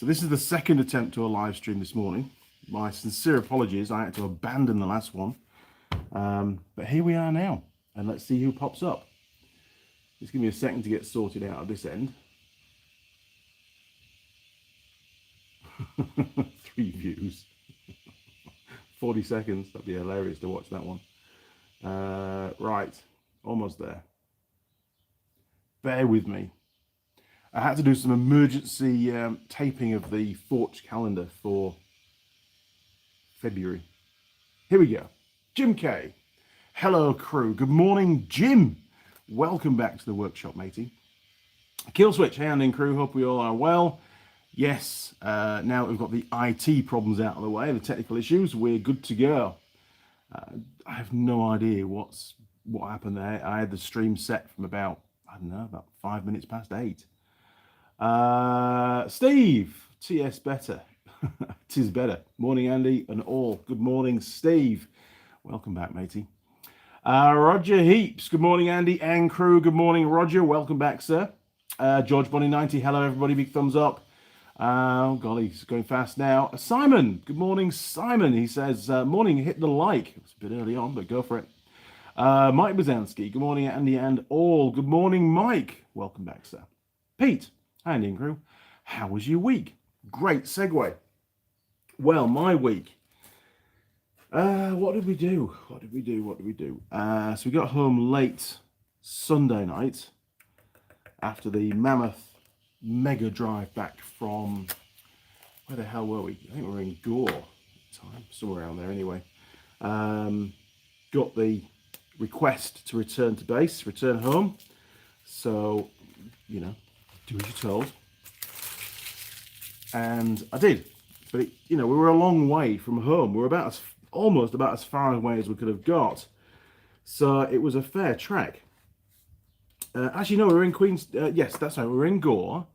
So this is the second attempt to a live stream this morning. My sincere apologies, I had to abandon the last one. But here we are now, and let's see who pops up. Just give me a second to get sorted out at this end. 3 views. 40 seconds, that'd be hilarious to watch that one. Right, almost there. Bear with me. I had to do some emergency taping of the Forge calendar for February. Here we go. Jim K. Hello, crew. Good morning, Jim. Welcome back to the workshop, matey. Kill Switch, hey, and crew. Hope we all are well. Yes, now we've got the IT problems out of the way, the technical issues. We're good to go. I have no idea what happened there. I had the stream set from about 5 minutes past 8. Steve, TS better. Tis better. Morning, Andy, and all. Good morning, Steve. Welcome back, matey. Roger Heaps. Good morning, Andy and crew. Good morning, Roger. Welcome back, sir. George Bonnie 90. Hello, everybody. Big thumbs up. Oh, golly, it's going fast now. Simon. Good morning, Simon. He says, morning, hit the like. It's a bit early on, but go for it. Mike Bazanski. Good morning, Andy and all. Good morning, Mike. Welcome back, sir. Pete. Hi, Andy and crew. How was your week? Great segue. Well, my week. What did we do? So we got home late Sunday night after the mammoth mega drive back from, where the hell were we? I think we were in Gore at the time, somewhere around there anyway. Got the request to return to base, return home. So, you know, do as you're told. And I did. But, we were a long way from home. We were almost about as far away as we could have got. So it was a fair trek. Actually, no, we were in Queens. Yes, that's right. We were in Gore.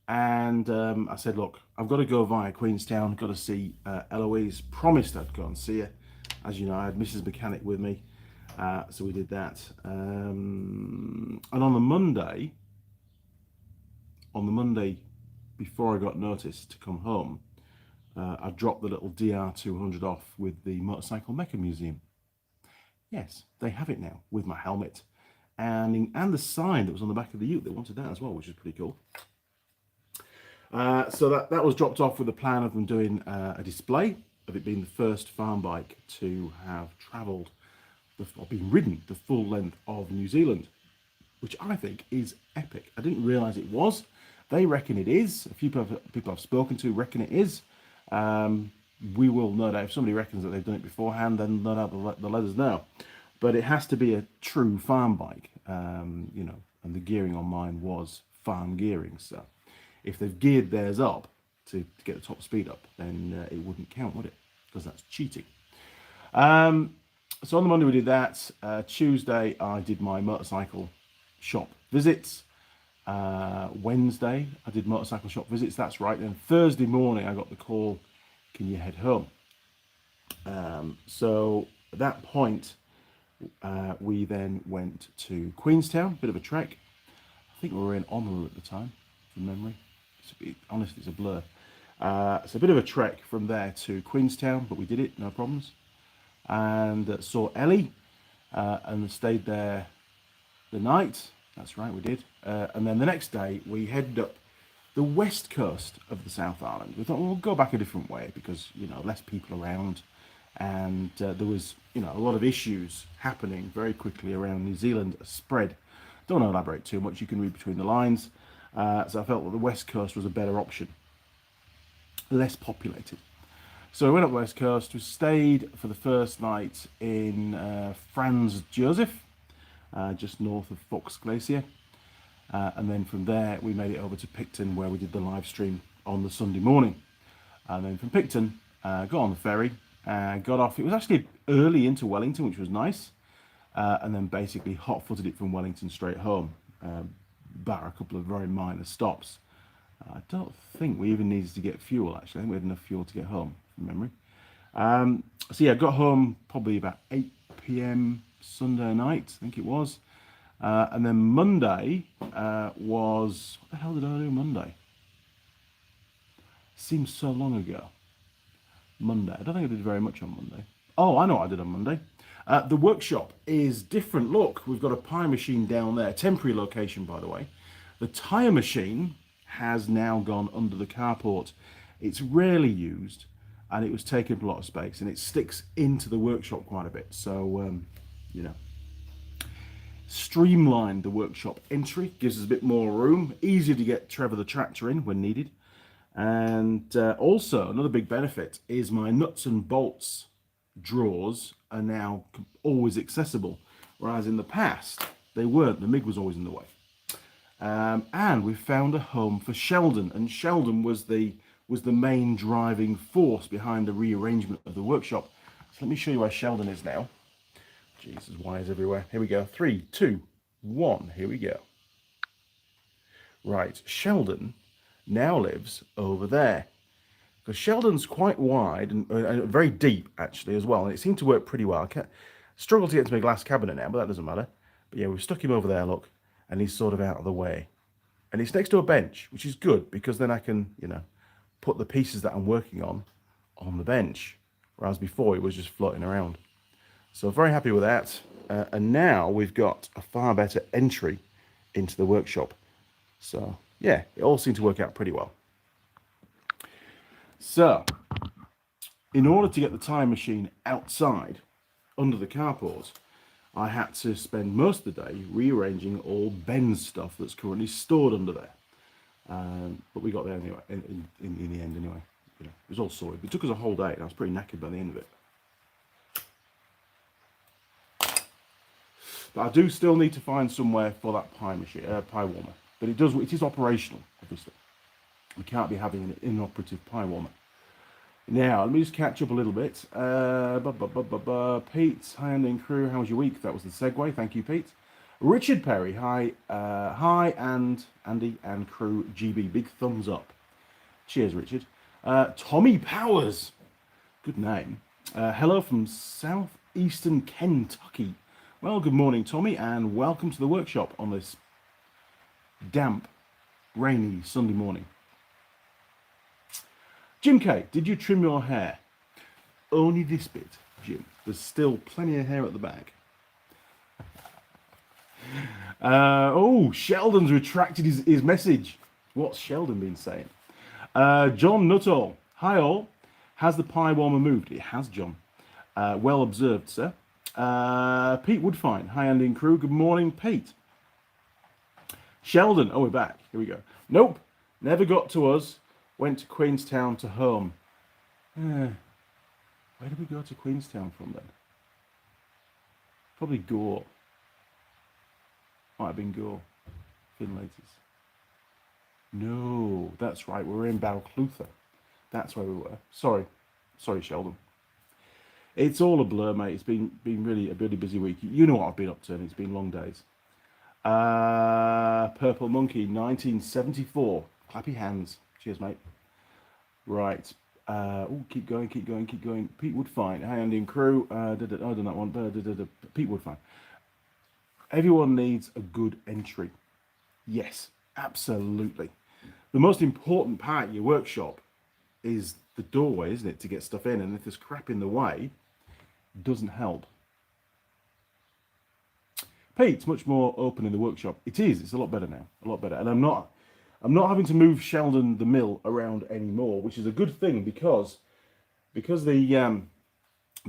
And I said, look, I've got to go via Queenstown. I've got to see Eloise. Promised I'd go and see her. As you know, I had Mrs. Mechanic with me. So we did that. And on the Monday, before I got notice to come home, I dropped the little DR200 off with the Motorcycle Mecha Museum. Yes, they have it now with my helmet and the sign that was on the back of the ute. They wanted that as well, which is pretty cool. So that was dropped off with the plan of them doing a display of it being the first farm bike to have travelled or been ridden the full length of New Zealand, which I think is epic. I didn't realise it was. They reckon it is. A few people I've spoken to reckon it is. We will no doubt, if somebody reckons that they've done it beforehand, then no doubt they'll let us know. But it has to be a true farm bike, and the gearing on mine was farm gearing. So if they've geared theirs up to get the top speed up, then it wouldn't count, would it? Because that's cheating. So on the Monday we did that. Tuesday I did my motorcycle shop visits. Wednesday I did motorcycle shop visits, that's right. Then Thursday morning I got the call, can you head home? So at that point we then went to Queenstown, bit of a trek. I think we were in Oamaru at the time, from memory. Honestly, it's a blur. It's a bit of a trek from there to Queenstown, but we did it, no problems. And saw Ellie and stayed there the night. That's right, we did. And then the next day, we headed up the west coast of the South Island. We thought, well, we'll go back a different way because, less people around. And there was, a lot of issues happening very quickly around New Zealand, a spread. Don't want to elaborate too much, you can read between the lines. So I felt that the west coast was a better option, less populated. So we went up the west coast, we stayed for the first night in Franz Josef, just north of Fox Glacier. And then from there, we made it over to Picton, where we did the live stream on the Sunday morning. And then from Picton, got on the ferry, got off. It was actually early into Wellington, which was nice. And then basically hot-footed it from Wellington straight home, bar a couple of very minor stops. I don't think we even needed to get fuel, actually. I think we had enough fuel to get home, from memory. So yeah, got home probably about 8 p.m. Sunday night, I think it was. And then Monday was, what the hell did I do Monday? Seems so long ago. Monday. I don't think I did very much on Monday. Oh, I know what I did on Monday. The workshop is different. Look, we've got a pie machine down there. Temporary location, by the way. The tyre machine has now gone under the carport. It's rarely used, and it was taking up a lot of space, and it sticks into the workshop quite a bit. So, you know, streamlined the workshop entry, gives us a bit more room, easier to get Trevor the tractor in when needed. And also, another big benefit is my nuts and bolts drawers are now always accessible, whereas in the past they weren't. The MIG was always in the way. And we found a home for Sheldon, and Sheldon was the main driving force behind the rearrangement of the workshop. So let me show you where Sheldon is now. Jesus, wires everywhere. Here we go. 3, 2, 1. Here we go. Right, Sheldon now lives over there, because Sheldon's quite wide and very deep actually as well, and it seemed to work pretty well. I struggle to get to my glass cabinet now, but that doesn't matter. But yeah, we've stuck him over there, look, and he's sort of out of the way, and it's next to a bench, which is good because then I can, you know, put the pieces that I'm working on the bench, whereas before it was just floating around. So very happy with that. And now we've got a far better entry into the workshop. So yeah, it all seemed to work out pretty well. So in order to get the time machine outside under the carport, I had to spend most of the day rearranging all Ben's stuff that's currently stored under there. But we got there anyway, in the end anyway. You know, it was all sorted. It took us a whole day, and I was pretty knackered by the end of it. But I do still need to find somewhere for that pie machine, pie warmer. But it is operational, obviously. We can't be having an inoperative pie warmer. Now, let me just catch up a little bit. Pete, hi Andy and crew, how was your week? That was the segue, thank you Pete. Richard Perry, hi, hi and Andy and crew GB, big thumbs up. Cheers Richard. Tommy Powers, good name. Hello from southeastern Kentucky. Well, good morning Tommy, and welcome to the workshop on this damp, rainy Sunday morning. Jim K, did you trim your hair? Only this bit, Jim. There's still plenty of hair at the back. Oh, Sheldon's retracted his message. What's Sheldon been saying? John Nuttall, hi all. Has the pie warmer moved? It has, John. Well observed, sir. Pete Woodfine, hi Andy and crew. Good morning, Pete. Sheldon, oh, we're back. Here we go. Nope, never got to us. Went to Queenstown to home. Where did we go to Queenstown from then? Probably Gore. Might have been Gore. Finlaters. No, that's right. We were in Balclutha. That's where we were. Sorry, Sheldon. It's all a blur, mate. It's been really a really busy week. You know what I've been up to, and it's been long days. Purple Monkey, 1974. Clap your hands. Cheers, mate. Right. Keep going. Pete Woodfine. Hi, Andy and crew. I done that one. Pete Woodfine. Everyone needs a good entry. Yes, absolutely. The most important part of your workshop is the doorway, isn't it, to get stuff in? And if there's crap in the way, it doesn't help. Pete's much more open in the workshop. It is. It's a lot better now. A lot better. And I'm not having to move Sheldon the mill around anymore, which is a good thing because the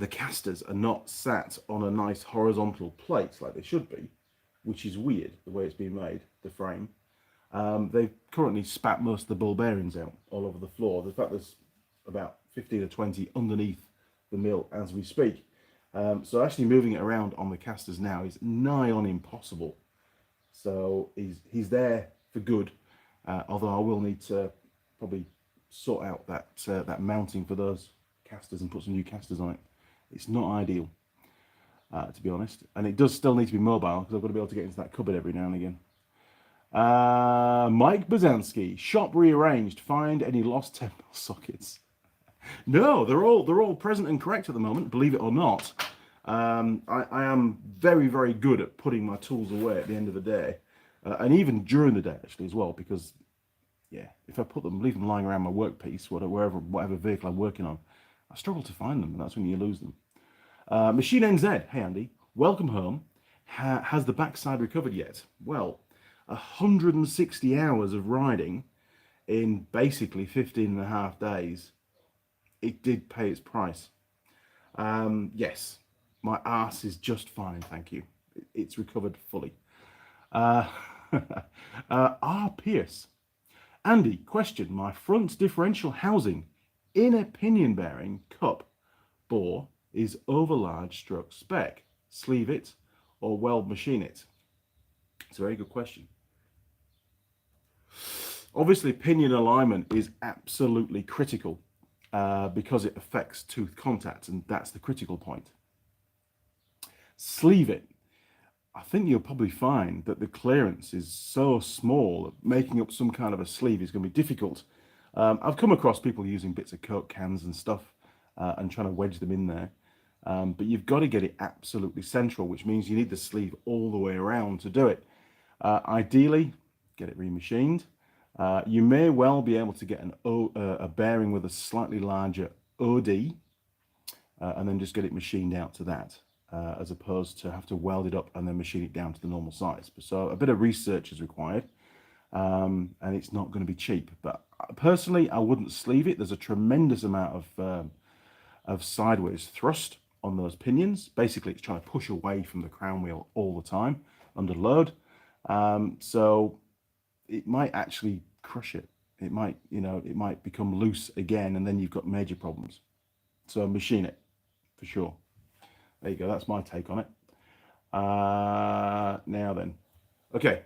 casters are not sat on a nice horizontal plate like they should be, which is weird the way it's been made, the frame. They've currently spat most of the ball bearings out all over the floor. In fact, there's about 15 or 20 underneath the mill as we speak. So actually moving it around on the casters now is nigh on impossible. So he's there for good. Although I will need to probably sort out that mounting for those casters and put some new casters on it. It's not ideal, to be honest. And it does still need to be mobile because I've got to be able to get into that cupboard every now and again. Mike Bazanski, shop rearranged. Find any lost temple sockets? No, they're all present and correct at the moment, believe it or not. I am very, very good at putting my tools away at the end of the day. And even during the day, actually, as well, because, yeah, if I leave them lying around my workpiece, whatever vehicle I'm working on, I struggle to find them, and that's when you lose them. Machine NZ, hey Andy, welcome home. Has the backside recovered yet? Well, 160 hours of riding in basically 15 and a half days, it did pay its price. Yes, my arse is just fine, thank you. It's recovered fully. R. Pierce. Andy, question. My front differential housing in a pinion bearing cup bore is overlarge stroke spec. Sleeve it or weld machine it? It's a very good question. Obviously, pinion alignment is absolutely critical because it affects tooth contact, and that's the critical point. Sleeve it. I think you'll probably find that the clearance is so small that making up some kind of a sleeve is going to be difficult. I've come across people using bits of Coke cans and stuff and trying to wedge them in there. But you've got to get it absolutely central, which means you need the sleeve all the way around to do it. Ideally, get it remachined. You may well be able to get a bearing with a slightly larger OD and then just get it machined out to that. As opposed to have to weld it up and then machine it down to the normal size. So a bit of research is required, and it's not going to be cheap. But personally, I wouldn't sleeve it. There's a tremendous amount of sideways thrust on those pinions. Basically, it's trying to push away from the crown wheel all the time under load. So it might actually crush it. It might become loose again, and then you've got major problems. So machine it for sure. There you go, that's my take on it. Now then. Okay,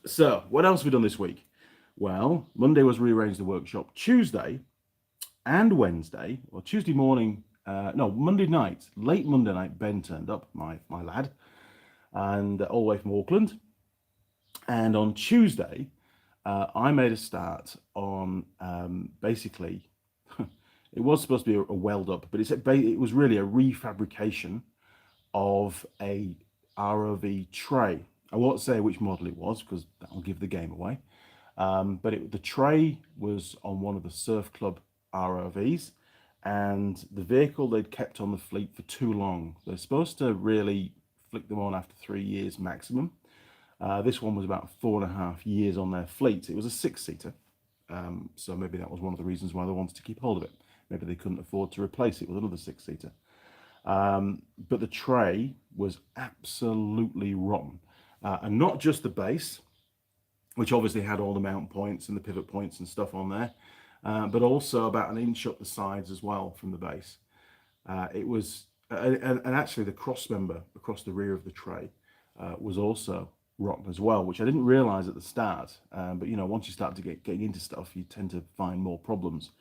so what else have we done this week? Well, Monday was rearrange the workshop. Tuesday and Wednesday, or Tuesday morning, Monday night, late Monday night, Ben turned up, my lad, and all the way from Auckland. And on Tuesday, I made a start on basically... It was supposed to be a weld up, but it was really a refabrication of a ROV tray. I won't say which model it was because that will give the game away. But the tray was on one of the Surf Club ROVs, and the vehicle they'd kept on the fleet for too long. They're supposed to really flick them on after 3 years maximum. This one was about 4.5 years on their fleet. It was a 6-seater. So maybe that was one of the reasons why they wanted to keep hold of it. Maybe they couldn't afford to replace it with another 6-seater. But the tray was absolutely rotten. And not just the base, which obviously had all the mount points and the pivot points and stuff on there, but also about 1 inch up the sides as well from the base. It was, and actually the cross member across the rear of the tray was also rotten as well, which I didn't realize at the start. But once you start to getting into stuff, you tend to find more problems.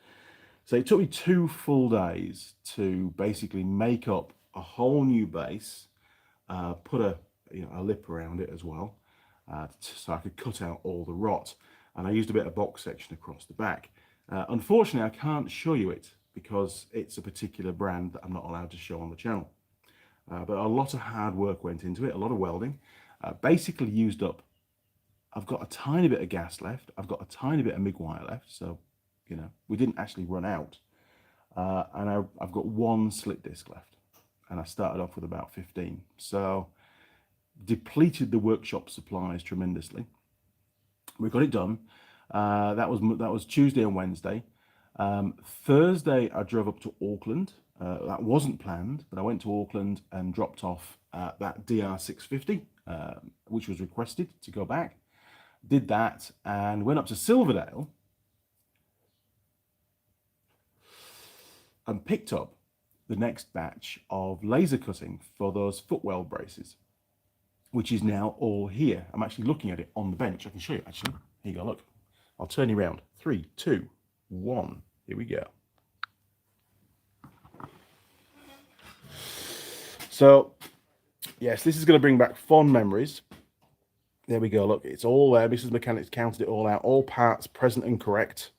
So it took me 2 full days to basically make up a whole new base, put a lip around it as well, so I could cut out all the rot. And I used a bit of box section across the back. Unfortunately, I can't show you it because it's a particular brand that I'm not allowed to show on the channel. But a lot of hard work went into it, a lot of welding. Basically used up, I've got a tiny bit of gas left, I've got a tiny bit of MIG wire left, so we didn't actually run out. And I've got 1 slit disc left, and I started off with about 15. So depleted the workshop supplies tremendously. We got it done. That was Tuesday and Wednesday. Thursday, I drove up to Auckland. That wasn't planned, but I went to Auckland and dropped off that DR650, which was requested to go back. Did that and went up to Silverdale and picked up the next batch of laser cutting for those foot weld braces, which is now all here. I'm actually looking at it on the bench. I can show you actually. Here you go, look. I'll turn you around. 3, 2, 1. Here we go. So, yes, this is going to bring back fond memories. There we go, look, it's all there. Mrs. Mechanics counted it all out. All parts present and correct.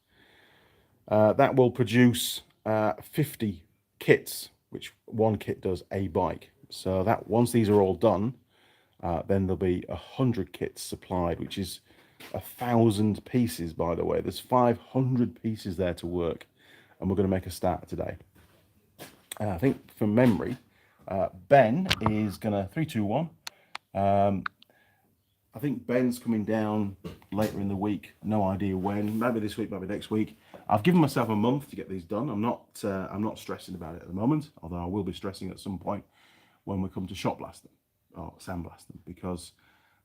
That will produce 50 kits, which 1 kit does a bike. So that once these are all done, then there'll be 100 kits supplied, which is 1,000 pieces, by the way. There's 500 pieces there to work, and we're going to make a start today. And I think from memory, Ben is going to 3, 2, 1. I think Ben's coming down later in the week. No idea when. Maybe this week, maybe next week. I've given myself a month to get these done. I'm not stressing about it at the moment, although I will be stressing at some point when we come to shot blast them or sandblast them, because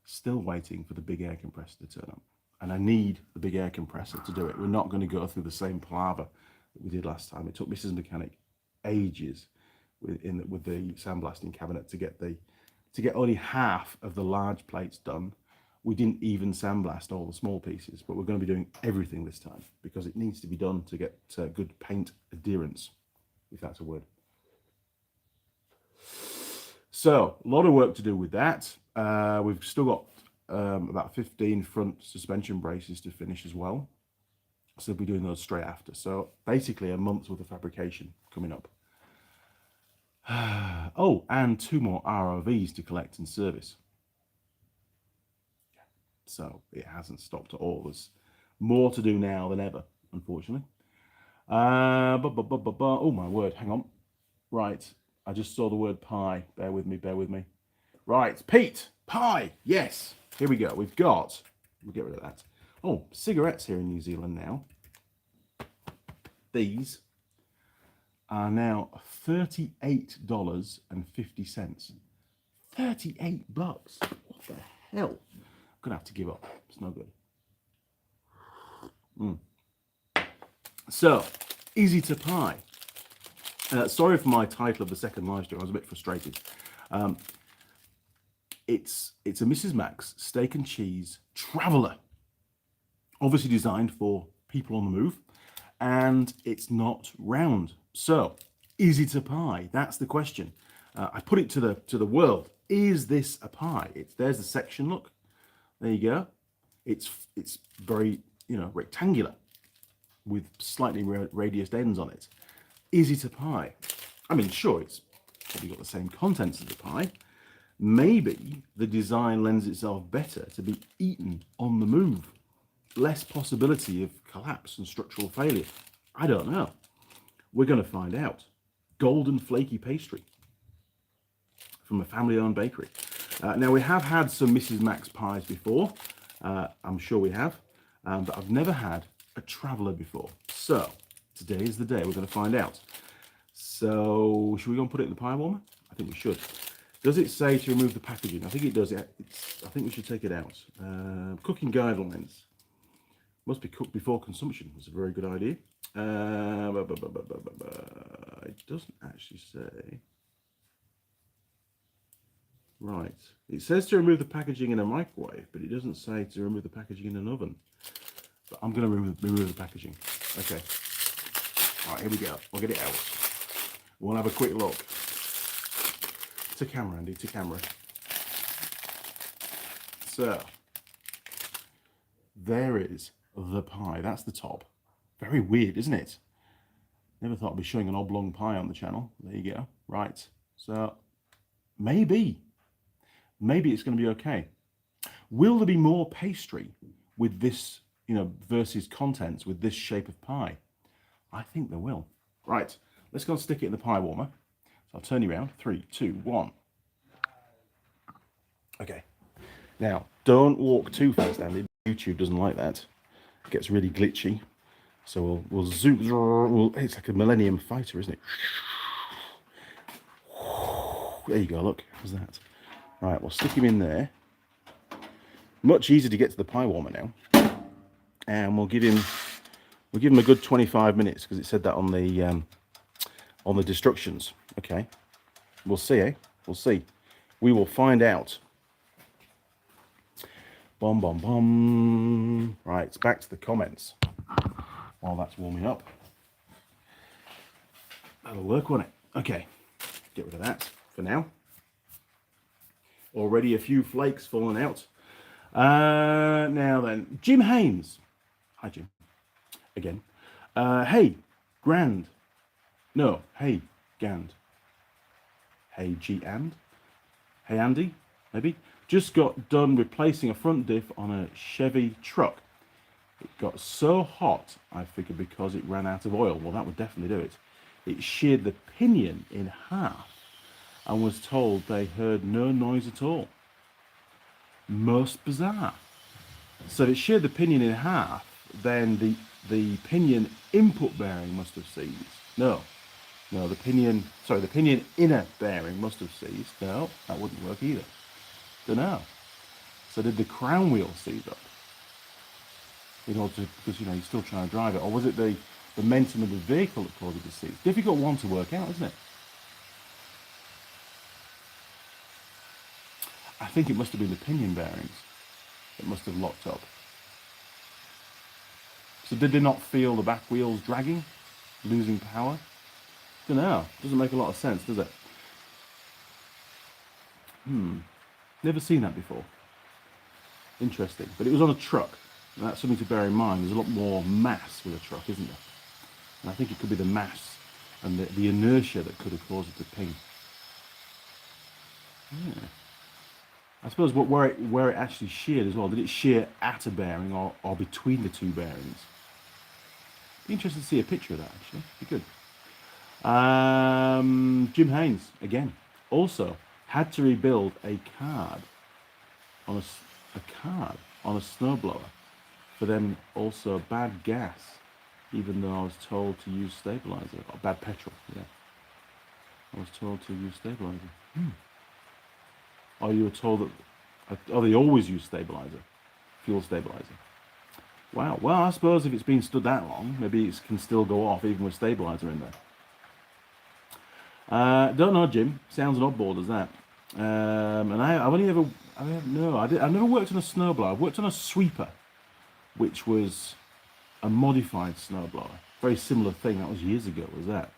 still waiting for the big air compressor to turn up. And I need the big air compressor to do it. We're not going to go through the same palaver that we did last time. It took Mrs. Mechanic ages with the sandblasting cabinet to get only half of the large plates done. We didn't even sandblast all the small pieces, but we're going to be doing everything this time because it needs to be done to get good paint adherence, if that's a word. So a lot of work to do with that. We've still got about 15 front suspension braces to finish as well. So we'll be doing those straight after. So basically a month's worth of fabrication coming up. Oh, and 2 more ROVs to collect and service. So it hasn't stopped at all. There's more to do now than ever, unfortunately. Oh my word, hang on. Right, I just saw the word pie. Bear with me, bear with me. Right, Pete, pie, yes. Here we go, we'll get rid of that. Oh, cigarettes here in New Zealand now. These are now $38.50. 38 bucks. What the hell? I'm gonna have to give up. It's no good. So, easy to pie. Sorry for my title of the second live stream. I was a bit frustrated. It's a Mrs. Max steak and cheese traveller. Obviously designed for people on the move, and it's not round. So, easy to pie. That's the question. I put it to the world. Is this a pie? There's the section. Look. There you go. It's very, rectangular with slightly radiused ends on it. Easy to pie. I mean, sure, it's probably got the same contents as the pie. Maybe the design lends itself better to be eaten on the move. Less possibility of collapse and structural failure. I don't know. We're going to find out. Golden flaky pastry from a family-owned bakery. Now, we have had some Mrs. Max pies before. I'm sure we have. But I've never had a traveller before. So, today is the day we're going to find out. So, should we go and put it in the pie warmer? I think we should. Does it say to remove the packaging? I think it does. I think we should take it out. Cooking guidelines. Must be cooked before consumption. That's a very good idea. It doesn't actually say. Right. It says to remove the packaging in a microwave, but it doesn't say to remove the packaging in an oven. But I'm going to remove the packaging. Okay. All right, here we go. I'll get it out. We'll have a quick look. To camera, Andy, to camera. So, there is the pie. That's the top. Very weird, isn't it? Never thought I'd be showing an oblong pie on the channel. There you go. Right. So, maybe it's going to be okay. Will there be more pastry with this, versus contents with this shape of pie? I think there will. Right, let's go and stick it in the pie warmer. So I'll turn you around. 3, 2, 1. Okay. Now, don't walk too fast, Andy. YouTube doesn't like that. It gets really glitchy. So we'll zoom. It's like a Millennium Fighter, isn't it? There you go, look. How's that? Right, we'll stick him in there. Much easier to get to the pie warmer now. And we'll give him a good 25 minutes because it said that on the instructions. Okay. We'll see, eh? We'll see. We will find out. Bom, bom, bom. Right, back to the comments while that's warming up. That'll work, won't it? Okay. Get rid of that for now. Already a few flakes falling out. Now then, Jim Haynes. Hi, Jim. Again. Hey, Grand. No, hey, Gand. Hey, G and. Hey, Andy, maybe. Just got done replacing a front diff on a Chevy truck. It got so hot, I figured because it ran out of oil. Well, that would definitely do it. It sheared the pinion in half and was told they heard no noise at all. Most bizarre. So if it sheared the pinion in half, then the pinion input bearing must have seized. No, the pinion inner bearing must have seized. No, that wouldn't work either. Don't know. So did the crown wheel seize up? In order to, because you're still trying to drive it, or was it the momentum of the vehicle that caused it to seize? Difficult one to work out, isn't it? I think it must have been the pinion bearings that must have locked up. So did they not feel the back wheels dragging, losing power? Don't know. Doesn't make a lot of sense, does it? Never seen that before. Interesting. But it was on a truck. And that's something to bear in mind. There's a lot more mass with a truck, isn't there? And I think it could be the mass and the inertia that could have caused it to ping. Yeah. I suppose where it actually sheared as well. Did it shear at a bearing or between the two bearings? Be interested to see a picture of that, actually. Be good. Jim Haynes, again, also had to rebuild a card on a snowblower. For them, also bad gas, even though I was told to use stabilizer. Or bad petrol, yeah. I was told to use stabilizer. Or you were told that, they always use stabilizer, fuel stabilizer. Wow, well, I suppose if it's been stood that long, maybe it can still go off even with stabilizer in there. Don't know, Jim. Sounds an oddball, does that? And I've never worked on a snowblower. I've worked on a sweeper, which was a modified snowblower. Very similar thing. That was years ago, was that?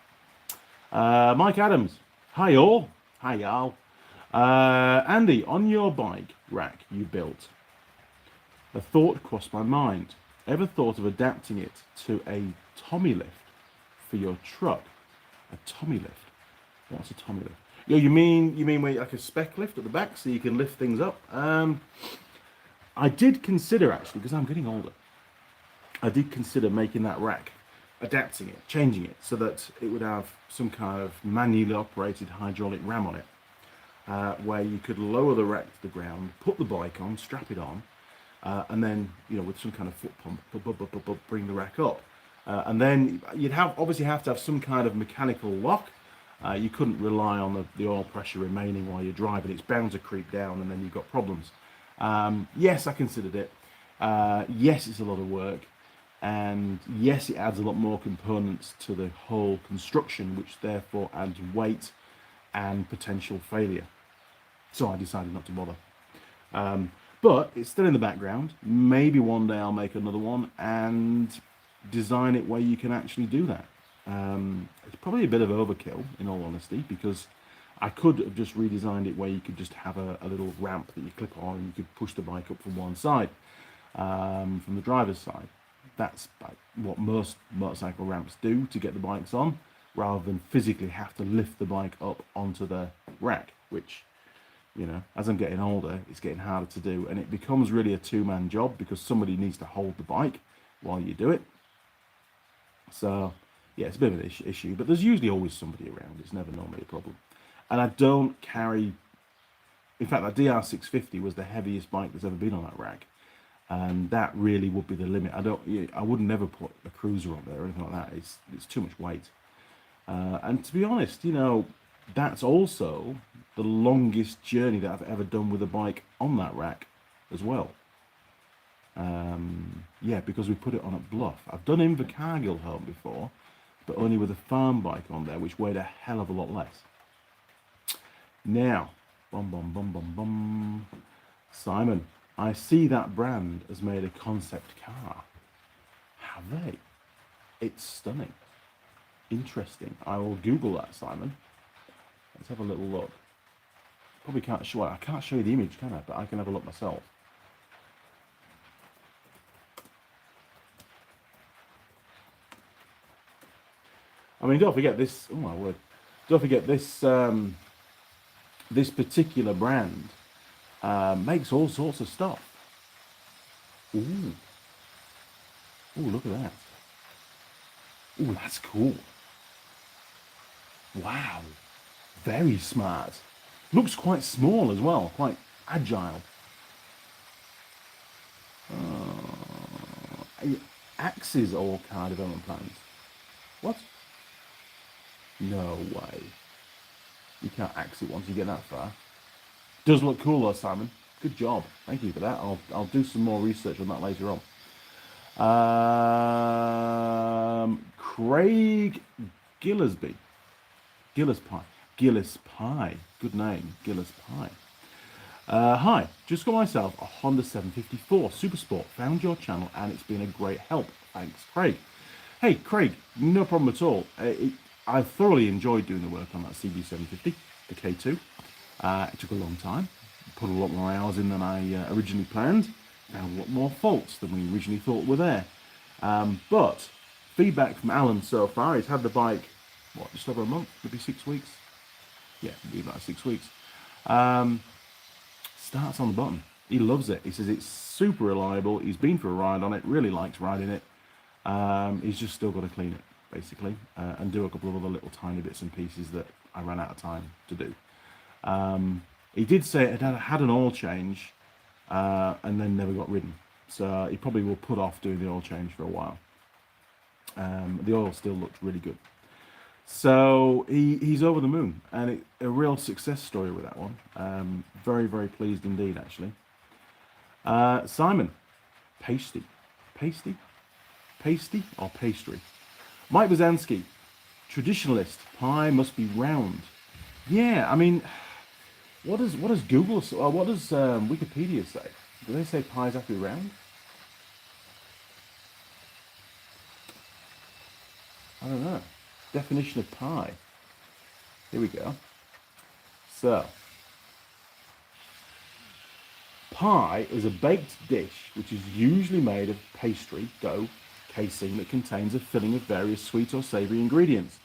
Mike Adams. Hi all. Hi y'all. Andy, on your bike rack you built, a thought crossed my mind. Ever thought of adapting it to a Tommy lift for your truck? A Tommy lift? What's a Tommy lift? You mean where like a spec lift at the back so you can lift things up? I did consider, actually, because I'm getting older, I did consider making that rack, adapting it, changing it, so that it would have some kind of manually operated hydraulic ram on it, where you could lower the rack to the ground, put the bike on, strap it on, and then, with some kind of foot pump, bring the rack up. And then you'd obviously have to have some kind of mechanical lock. You couldn't rely on the oil pressure remaining while you're driving. It's bound to creep down and then you've got problems. Yes, I considered it. Yes, it's a lot of work. And yes, it adds a lot more components to the whole construction, which therefore adds weight and potential failure. So I decided not to bother. But it's still in the background. Maybe one day I'll make another one and design it where you can actually do that. It's probably a bit of overkill, in all honesty, because I could have just redesigned it where you could just have a little ramp that you clip on and you could push the bike up from one side, from the driver's side. That's what most motorcycle ramps do to get the bikes on, rather than physically have to lift the bike up onto the rack, which, as I'm getting older, it's getting harder to do, and it becomes really a two-man job because somebody needs to hold the bike while you do it. So yeah, it's a bit of an issue, but there's usually always somebody around. It's never normally a problem. And I don't carry, in fact, that DR650 was the heaviest bike that's ever been on that rack. And that really would be the limit. I would never put a cruiser on there or anything like that. It's too much weight. And to be honest, that's also the longest journey that I've ever done with a bike on that rack as well. Yeah, because we put it on at Bluff. I've done Invercargill home before, but only with a farm bike on there, which weighed a hell of a lot less. Now, Simon, I see that brand has made a concept car. Have they? It's stunning. Interesting. I will Google that, Simon. Let's have a little look. Probably can't show. I can't show you the image, can I? But I can have a look myself. I mean, don't forget this. Oh my word! Don't forget this. This particular brand Makes all sorts of stuff. Ooh, ooh, look at that. Ooh, that's cool. Wow, very smart. Looks quite small as well, quite agile. Axes all car development plans. What? No way. You can't axe it once you get that far. Does look cool though, Simon. Good job. Thank you for that. I'll do some more research on that later on. Craig Gillespie. Gillis Pie. Gillis Pie. Good name. Gillis Pie. Hi, just got myself a Honda 754 Super Sport. Found your channel and it's been a great help. Thanks, Craig. Hey, Craig, no problem at all. I thoroughly enjoyed doing the work on that CG750, the K2. It took a long time. Put a lot more hours in than I originally planned. Found a lot more faults than we originally thought were there. But feedback from Alan so far, he's had the bike, what, just over a month, maybe 6 weeks? Yeah, maybe about 6 weeks. Starts on the button. He loves it. He says it's super reliable. He's been for a ride on it, really likes riding it. He's just still got to clean it, basically, and do a couple of other little tiny bits and pieces that I ran out of time to do. He did say it had an oil change and then never got ridden. So he probably will put off doing the oil change for a while. The oil still looked really good. So he's over the moon, and a real success story with that one. Very, very pleased indeed, actually. Simon, pasty or pastry. Mike Bazansky, traditionalist, pie must be round. Yeah, I mean, what does Google, or what does Wikipedia say? Do they say pies have to be round? I don't know. Definition of pie. Here we go. So, pie is a baked dish which is usually made of pastry, dough, casing that contains a filling of various sweet or savoury ingredients.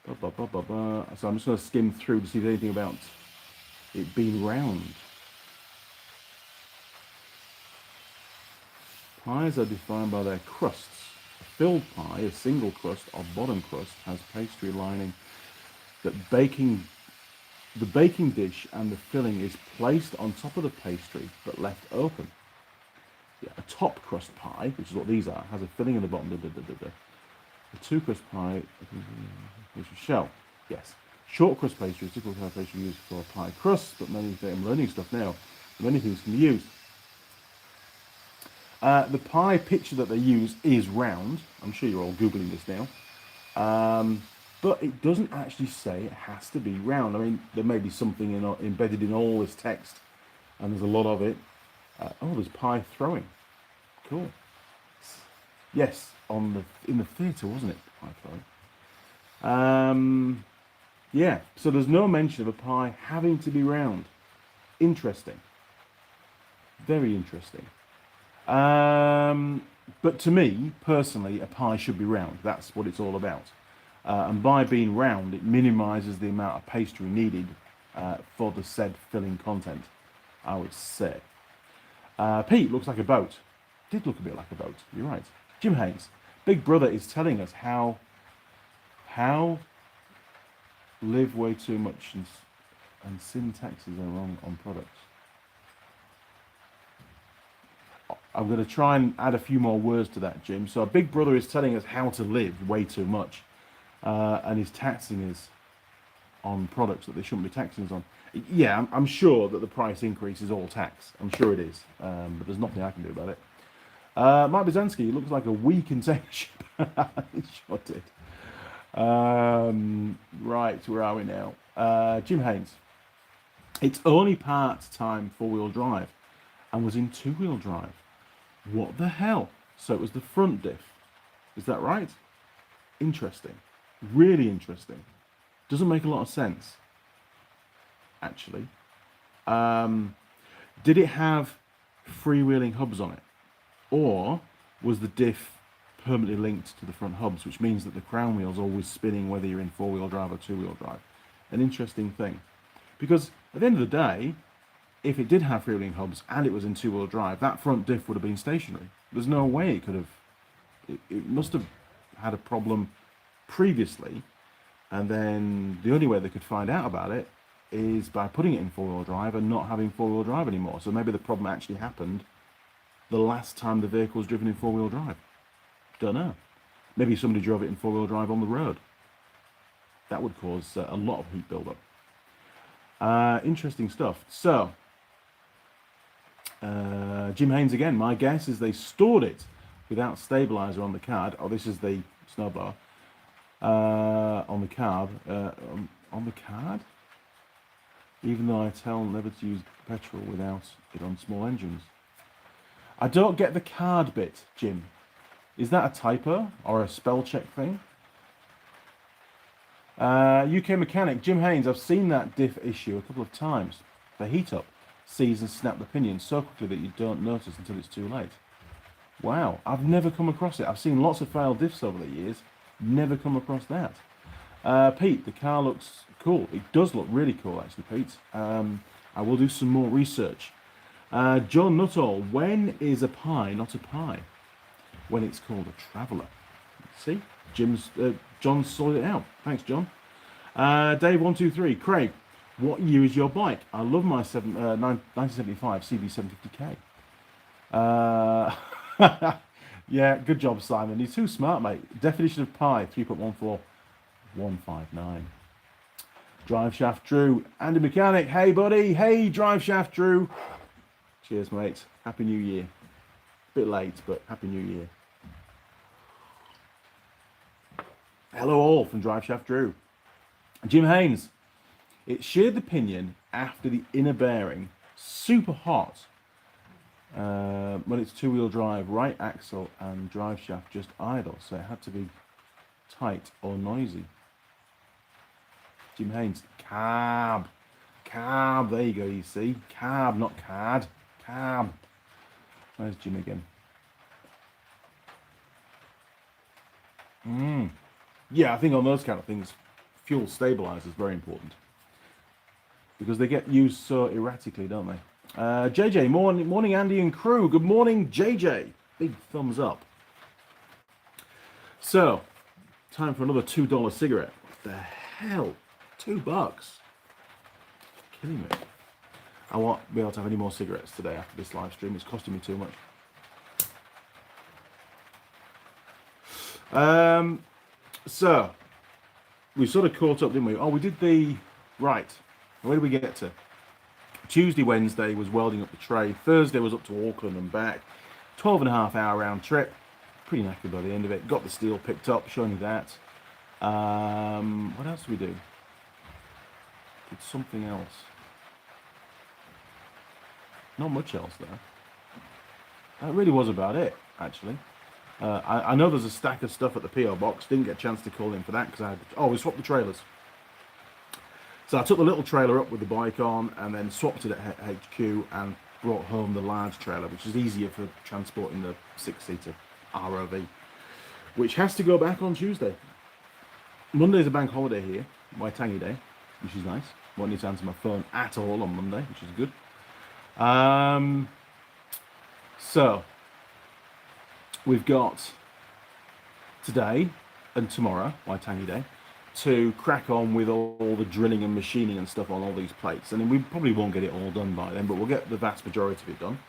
So I'm just going to skim through to see if there's anything about it being round. Pies are defined by their crusts. A filled pie, a single crust or bottom crust, has pastry lining that the baking dish and the filling is placed on top of the pastry but left open. Yeah, a top crust pie, which is what these are, has a filling in the bottom. A two crust pie, shell. Yes. Short crust pastry is typical kind of pastry used for pie crusts, but I'm learning stuff now. Many things can be used. The pie picture that they use is round. I'm sure you're all Googling this now. But it doesn't actually say it has to be round. I mean, there may be something embedded in all this text, and there's a lot of it. Oh, there's pie throwing. Cool. Yes, in the theatre, wasn't it? Pie throwing. Yeah, so there's no mention of a pie having to be round. Interesting. Very interesting. But to me, personally, a pie should be round. That's what it's all about. And by being round, it minimises the amount of pastry needed for the said filling content, I would say. Pete looks like a boat. Did look a bit like a boat. You're right. Jim Hayes, Big Brother is telling us how live way too much and syntaxes are wrong on products. I'm going to try and add a few more words to that, Jim. So Big Brother is telling us how to live way too much, and is taxing us on products that they shouldn't be taxing us on. Yeah, I'm sure that the price increase is all tax. I'm sure it is, but there's nothing I can do about it. Mike Bazansky looks like a wee container ship. He sure did. Right, where are we now? Jim Haynes. It's only part-time four-wheel drive and was in two-wheel drive. What the hell? So it was the front diff. Is that right? Interesting. Really interesting. Doesn't make a lot of sense, actually. Did it have freewheeling hubs on it? Or was the diff permanently linked to the front hubs, which means that the crown wheel's always spinning whether you're in four-wheel drive or two-wheel drive? An interesting thing. Because at the end of the day, if it did have freewheeling hubs and it was in two-wheel drive, that front diff would have been stationary. There's no way it could have. It must have had a problem previously, and then the only way they could find out about it is by putting it in four-wheel drive and not having four-wheel drive anymore. So maybe the problem actually happened the last time the vehicle was driven in four-wheel drive. Don't know. Maybe somebody drove it in four-wheel drive on the road. That would cause a lot of heat buildup. Interesting stuff. So, Jim Haynes again. My guess is they stored it without stabilizer on the card. Oh, this is the snowblower. On the card. On the card? Even though I tell never to use petrol without it on small engines. I don't get the card bit, Jim. Is that a typo or a spell check thing? UK mechanic, Jim Haynes, I've seen that diff issue a couple of times. The heat up, seize and snap the pinion so quickly that you don't notice until it's too late. Wow, I've never come across it. I've seen lots of failed diffs over the years. Never come across that. Pete, the car looks cool. It does look really cool, actually, Pete. I will do some more research. John Nuttall, when is a pie not a pie? When it's called a traveller. See? John sorted it out. Thanks, John. Dave123, Craig, what year is your bike? I love my 1975 CB750K. Yeah, good job, Simon. You're too smart, mate. Definition of pi, 3.14159. Drive Shaft Drew, Andy Mechanic. Hey, buddy. Hey, Drive Shaft Drew. Cheers, mate. Happy New Year. Bit late, but Happy New Year. Hello all from Drive Shaft Drew. Jim Haynes. It sheared the pinion after the inner bearing. Super hot. When it's two-wheel drive, right axle and drive shaft just idle. So it had to be tight or noisy. Jim Haynes. Cab. Cab. There you go, you see. Cab, not card. Cab. Where's Jim again? Yeah, I think on those kind of things, fuel stabilizer is very important because they get used so erratically, don't they? JJ, morning Andy and crew. Good morning, JJ. Big thumbs up. So, time for another $2 cigarette. What the hell? $2? Killing me. I won't be able to have any more cigarettes today after this live stream. It's costing me too much. So, we sort of caught up, didn't we? Oh, we did the... Right. Where did we get to? Tuesday, Wednesday was welding up the tray. Thursday was up to Auckland and back. 12.5-hour round trip. Pretty knackered by the end of it. Got the steel picked up, showing you that. What else did we do? Did something else. Not much else there. That really was about it, actually. I know there's a stack of stuff at the PO box. Didn't get a chance to call in for that because we swapped the trailers. So I took the little trailer up with the bike on and then swapped it at HQ and brought home the large trailer, which is easier for transporting the 6-seater ROV, which has to go back on Tuesday. Monday's a bank holiday here, Waitangi Day, which is nice. Won't need to answer my phone at all on Monday, which is good. So we've got today and tomorrow, Waitangi Day, to crack on with all the drilling and machining and stuff on all these plates. And then we probably won't get it all done by then, but we'll get the vast majority of it done.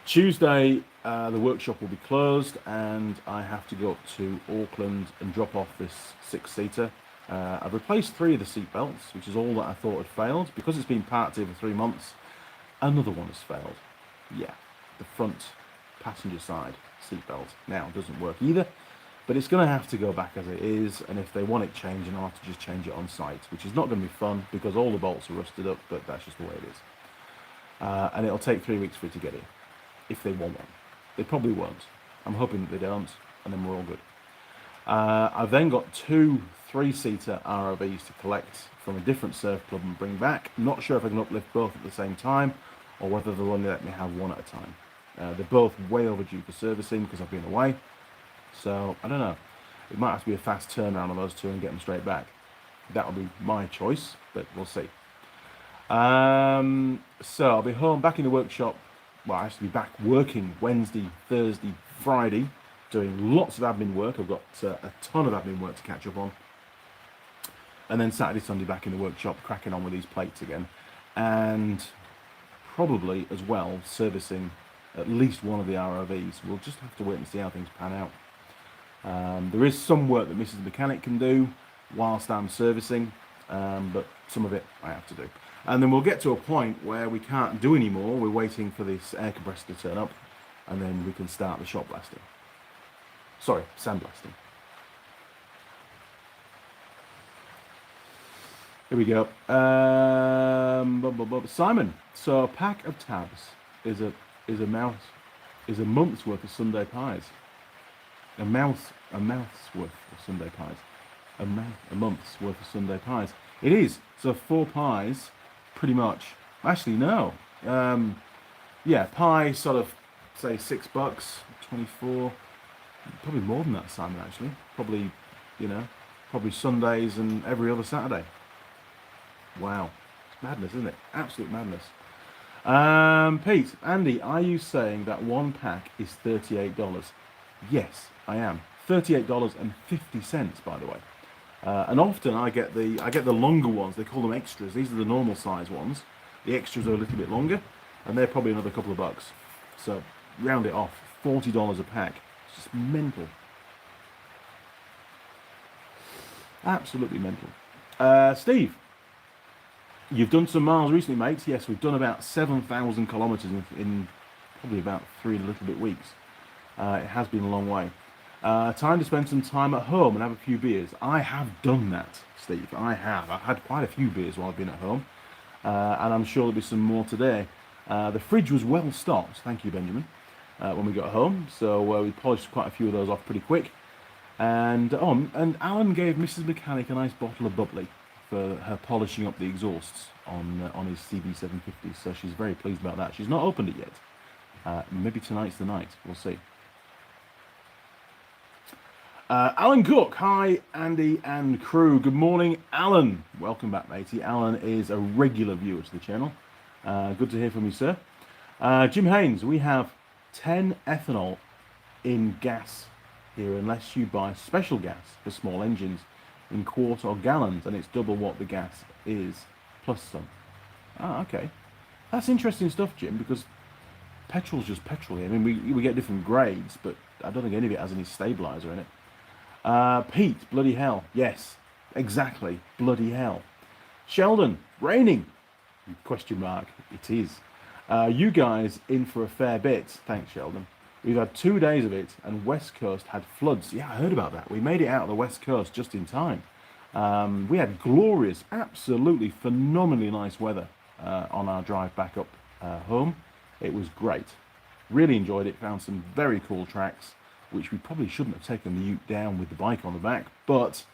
Tuesday, the workshop will be closed and I have to go up to Auckland and drop off this 6-seater. I've replaced 3 of the seat belts, which is all that I thought had failed. Because it's been parked here for 3 months, another one has failed. Yeah, the front passenger side seat belt now doesn't work either. But it's going to have to go back as it is, and if they want it changing, I'll have to just change it on site, which is not going to be fun because all the bolts are rusted up, but that's just the way it is. And it'll take 3 weeks for it to get here, if they want one. They probably won't. I'm hoping that they don't, and then we're all good. I've then got 2 3-seater ROVs to collect from a different surf club and bring back. Not sure if I can uplift both at the same time, or whether they'll only let me have one at a time. They're both way overdue for servicing because I've been away. So, I don't know. It might have to be a fast turnaround on those 2 and get them straight back. That'll be my choice, but we'll see. So I'll be home, back in the workshop. Well, I actually be back working Wednesday, Thursday, Friday, doing lots of admin work. I've got a ton of admin work to catch up on. And then Saturday, Sunday back in the workshop, cracking on with these plates again. And probably as well servicing at least one of the ROVs. We'll just have to wait and see how things pan out. There is some work that Mrs. Mechanic can do whilst I'm servicing, but some of it I have to do. And then we'll get to a point where we can't do any more. We're waiting for this air compressor to turn up, and then we can start the shop blasting. Sorry, sandblasting. Here we go. Simon. So a pack of tabs is a month's worth of Sunday pies. A month's worth of Sunday pies. A month's worth of Sunday pies. It is. So 4 pies, pretty much. Actually, no. Yeah, pie sort of say $6, 24. Probably more than that, Simon. Actually, probably, probably Sundays and every other Saturday. Wow, it's madness, isn't it? Absolute madness. Pete, Andy, are you saying that one pack is $38? Yes, I am. $38.50, by the way. And often I get the longer ones. They call them extras. These are the normal size ones. The extras are a little bit longer, and they're probably another couple of bucks. So round it off, $40 a pack. It's just mental. Absolutely mental. Steve, you've done some miles recently, mate. Yes, we've done about 7,000 kilometres in probably about 3 and a little bit weeks. It has been a long way. Time to spend some time at home and have a few beers. I have done that, Steve. I have. I've had quite a few beers while I've been at home. And I'm sure there'll be some more today. The fridge was well stocked, thank you, Benjamin, when we got home. So we polished quite a few of those off pretty quick. And Alan gave Mrs. Mechanic a nice bottle of bubbly for her polishing up the exhausts on his CB750. So she's very pleased about that. She's not opened it yet. Maybe tonight's the night. We'll see. Alan Cook, hi Andy and crew. Good morning, Alan. Welcome back, matey. Alan is a regular viewer to the channel. Good to hear from you, sir. Jim Haynes, we have 10 ethanol in gas here, unless you buy special gas for small engines in quart or gallons, and it's double what the gas is plus some. Ah, okay. That's interesting stuff, Jim, because petrol's just petrol here. I mean, we get different grades, but I don't think any of it has any stabilizer in it. Pete, bloody hell. Yes, exactly. Bloody hell. Sheldon, raining? Question mark. It is. You guys in for a fair bit. Thanks, Sheldon. We've had 2 days of it, and West Coast had floods. Yeah, I heard about that. We made it out of the West Coast just in time. We had glorious, absolutely phenomenally nice weather on our drive back up home. It was great. Really enjoyed it. Found some very cool tracks, which we probably shouldn't have taken the ute down with the bike on the back, but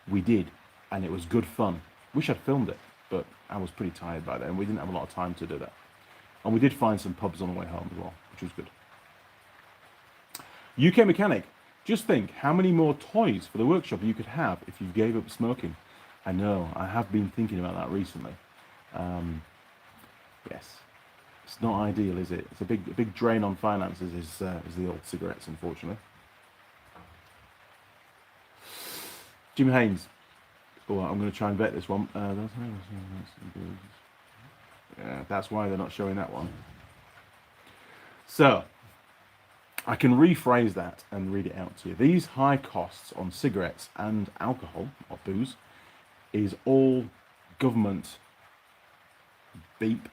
we did, and it was good fun. Wish I'd filmed it, but I was pretty tired by then. We didn't have a lot of time to do that. And we did find some pubs on the way home as well, which was good. UK Mechanic, just think how many more toys for the workshop you could have if you gave up smoking. I know, I have been thinking about that recently. Yes. It's not ideal, is it? It's a big drain on finances is the old cigarettes, unfortunately. Jim Haynes. Oh, I'm going to try and vet this one. Yeah, that's why they're not showing that one. So, I can rephrase that and read it out to you. These high costs on cigarettes and alcohol, or booze, is all government beep.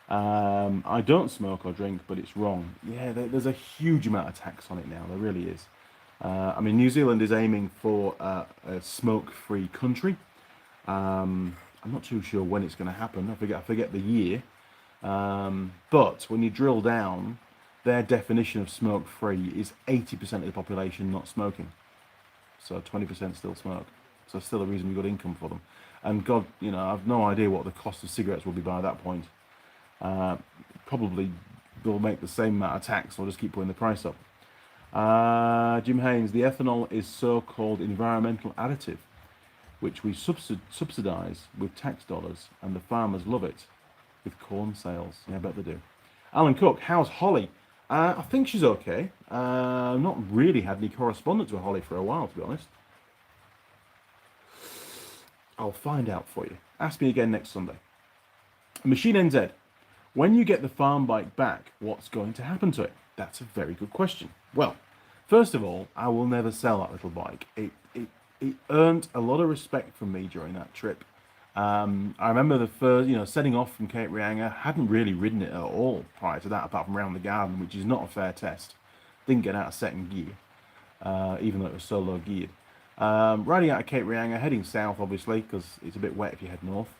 I don't smoke or drink, but it's wrong. Yeah, there's a huge amount of tax on it now. There really is. I mean, New Zealand is aiming for a smoke-free country. I'm not too sure when it's going to happen. I forget the year. But when you drill down, their definition of smoke-free is 80% of the population not smoking. So 20% still smoke. So still a reasonably good income for them. And God, I've no idea what the cost of cigarettes will be by that point. Probably they'll make the same amount of tax or just keep putting the price up. Jim Haynes, the ethanol is so-called environmental additive, which we subsidise with tax dollars, and the farmers love it with corn sales. Yeah, I bet they do. Alan Cook, how's Holly? I think she's okay. Not really had any correspondence with Holly for a while, to be honest. I'll find out for you. Ask me again next Sunday. Machine NZ, when you get the farm bike back, what's going to happen to it? That's a very good question. Well, first of all, I will never sell that little bike. It earned a lot of respect from me during that trip. I remember the first, setting off from Cape Reinga, hadn't really ridden it at all prior to that, apart from around the garden, which is not a fair test. Didn't get out of second gear, even though it was so low geared. Riding out of Cape Reinga, heading south, obviously, because it's a bit wet if you head north.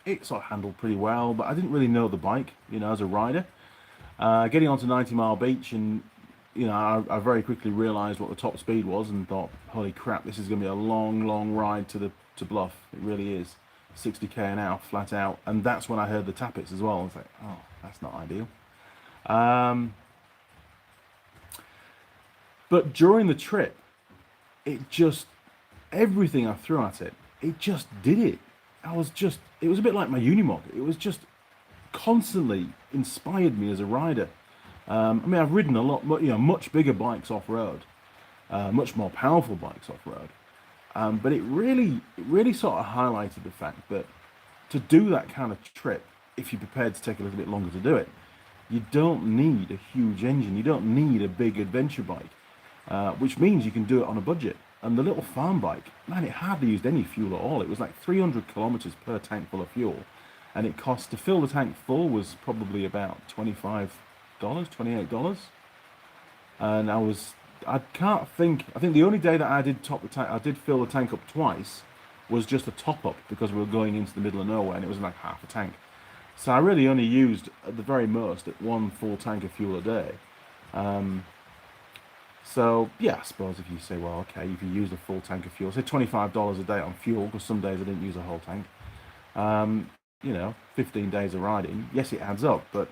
It sort of handled pretty well, but I didn't really know the bike, as a rider. Getting onto 90 Mile Beach, and I very quickly realised what the top speed was, and thought, holy crap, this is going to be a long ride to Bluff. It really is. 60k an hour, flat out. And that's when I heard the tappets as well. I was like, oh, that's not ideal. But during the trip, everything I threw at it, it just did it. It was a bit like my Unimog. It was just constantly inspired me as a rider. I've ridden a lot, much bigger bikes off-road, much more powerful bikes off-road. But it really sort of highlighted the fact that to do that kind of trip, if you're prepared to take a little bit longer to do it, you don't need a huge engine. You don't need a big adventure bike, which means you can do it on a budget. And the little farm bike, man, it hardly used any fuel at all. It was like 300 kilometers per tank full of fuel. And it cost, to fill the tank full, was probably about $25, $28. And I think the only day that I did top the tank, I did fill the tank up twice, was just a top up, because we were going into the middle of nowhere and it was like half a tank. So I really only used, at the very most, at one full tank of fuel a day. So yeah, I suppose if you say, well, okay, if you use a full tank of fuel, say $25 a day on fuel, because some days I didn't use a whole tank. 15 days of riding, yes, it adds up, but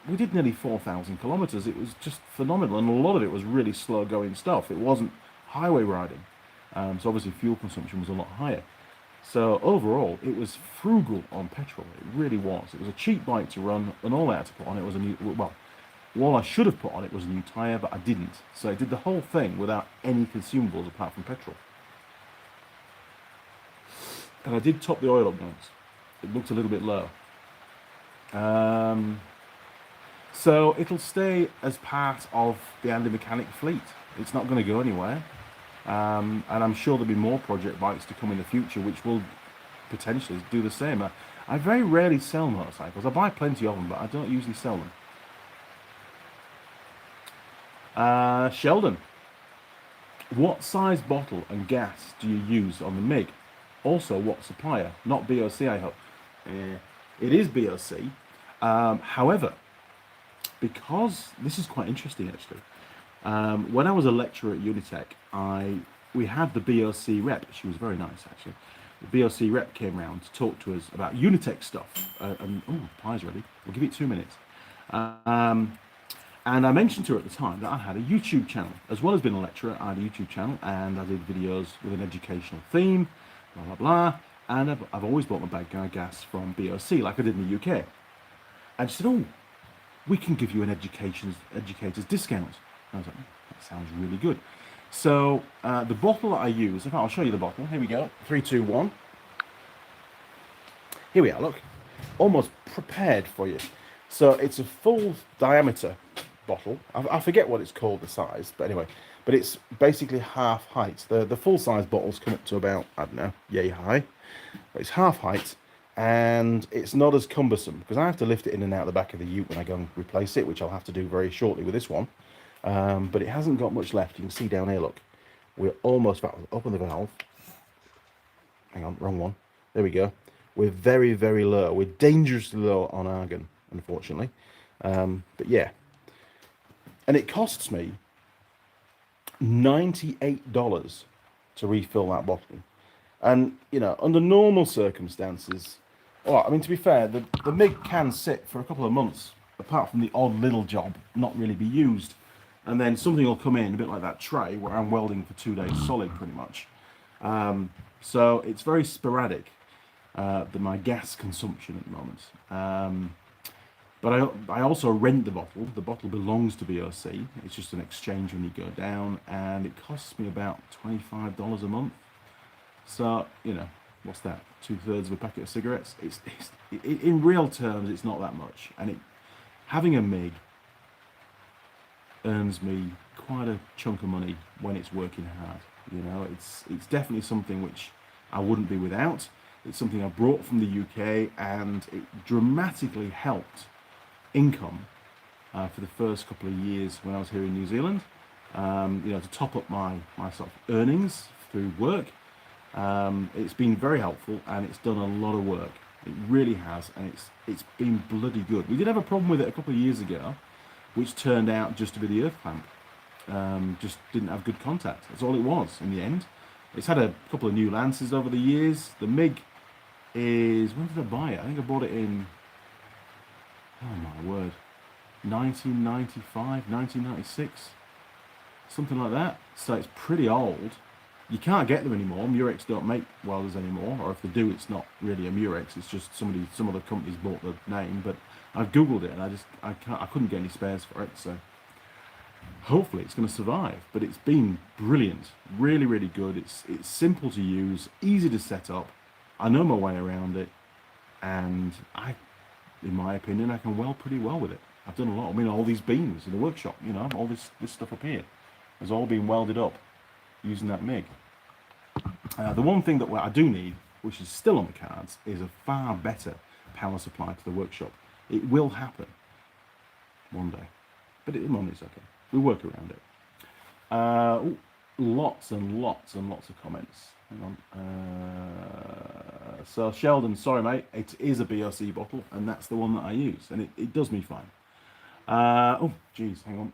we did nearly 4,000 kilometers. It was just phenomenal, and a lot of it was really slow going stuff. It wasn't highway riding, so obviously fuel consumption was a lot higher. So overall, it was frugal on petrol. It really was. It was a cheap bike to run, and all I had to put on it was a new, all I should have put on it was a new tyre, but I didn't. So I did the whole thing without any consumables apart from petrol. And I did top the oil up once. It looked a little bit low. So it'll stay as part of the Andy Mechanic fleet. It's not going to go anywhere. And I'm sure there'll be more project bikes to come in the future, which will potentially do the same. I very rarely sell motorcycles. I buy plenty of them, but I don't usually sell them. Sheldon, what size bottle and gas do you use on the MiG? Also, what supplier? Not BOC, I hope. It is BOC. However, because this is quite interesting actually. When I was a lecturer at Unitec, we had the BOC rep. She was very nice actually. The BOC rep came round to talk to us about Unitec stuff. Pie's ready. We'll give it 2 minutes. And I mentioned to her at the time that I had a YouTube channel. As well as being a lecturer, I had a YouTube channel, and I did videos with an educational theme, blah, blah, blah. And I've always bought my bad guy gas from BOC, like I did in the UK. And she said, oh, we can give you an educator's discount. And I was like, that sounds really good. So the bottle that I use, in fact, I'll show you the bottle. Here we go, 3, 2, 1. Here we are, look. Almost prepared for you. So it's a full diameter bottle. I forget what it's called, the size, but anyway, but it's basically half height. The full size bottles come up to about, I don't know, yay high, but it's half height, and it's not as cumbersome because I have to lift it in and out the back of the ute when I go and replace it, which I'll have to do very shortly with this one. But it hasn't got much left. You can see down here, look, we're almost about to open the valve. Hang on, wrong one. There we go. We're very, very low. We're dangerously low on argon, unfortunately. But yeah, and it costs me $98 to refill that bottle. And under normal circumstances, I mean, to be fair, the MiG can sit for a couple of months, apart from the odd little job, not really be used. and then something will come in a bit like that tray where I'm welding for 2 days solid pretty much. So it's very sporadic, my gas consumption at the moment. But I also rent the bottle. The bottle belongs to BOC. It's just an exchange when you go down, and it costs me about $25 a month. So, you know, what's that? 2/3 of a packet of cigarettes? In real terms, it's not that much. And having a MIG earns me quite a chunk of money when it's working hard. You know, it's definitely something which I wouldn't be without. It's something I brought from the UK, and it dramatically helped income for the first couple of years when I was here in New Zealand. You know, to top up my sort of earnings through work. It's been very helpful, and it's done a lot of work. It really has, and it's been bloody good. We did have a problem with it a couple of years ago, which turned out just to be the earth clamp. Just didn't have good contact. That's all it was in the end. It's had a couple of new lances over the years. The MIG is, when did I buy it? I think I bought it in, oh my word, 1995, 1996, something like that. So it's pretty old. You can't get them anymore. Murex don't make welders anymore, or if they do, it's not really a Murex. It's just some other companies bought the name. But I've googled it, and I couldn't get any spares for it. So hopefully it's going to survive. But it's been brilliant, really, really good. It's simple to use, easy to set up. I know my way around it, and in my opinion, I can weld pretty well with it. I've done a lot. I mean, all these beams in the workshop, you know, all this stuff up here has all been welded up using that MIG. The one thing that I do need, which is still on the cards, is a far better power supply to the workshop. It will happen one day, but at the moment it's okay. We work around it. Lots and lots and lots of comments. Hang on. So Sheldon, sorry mate, it is a BOC bottle, and that's the one that I use, and it does me fine. Oh, geez, hang on.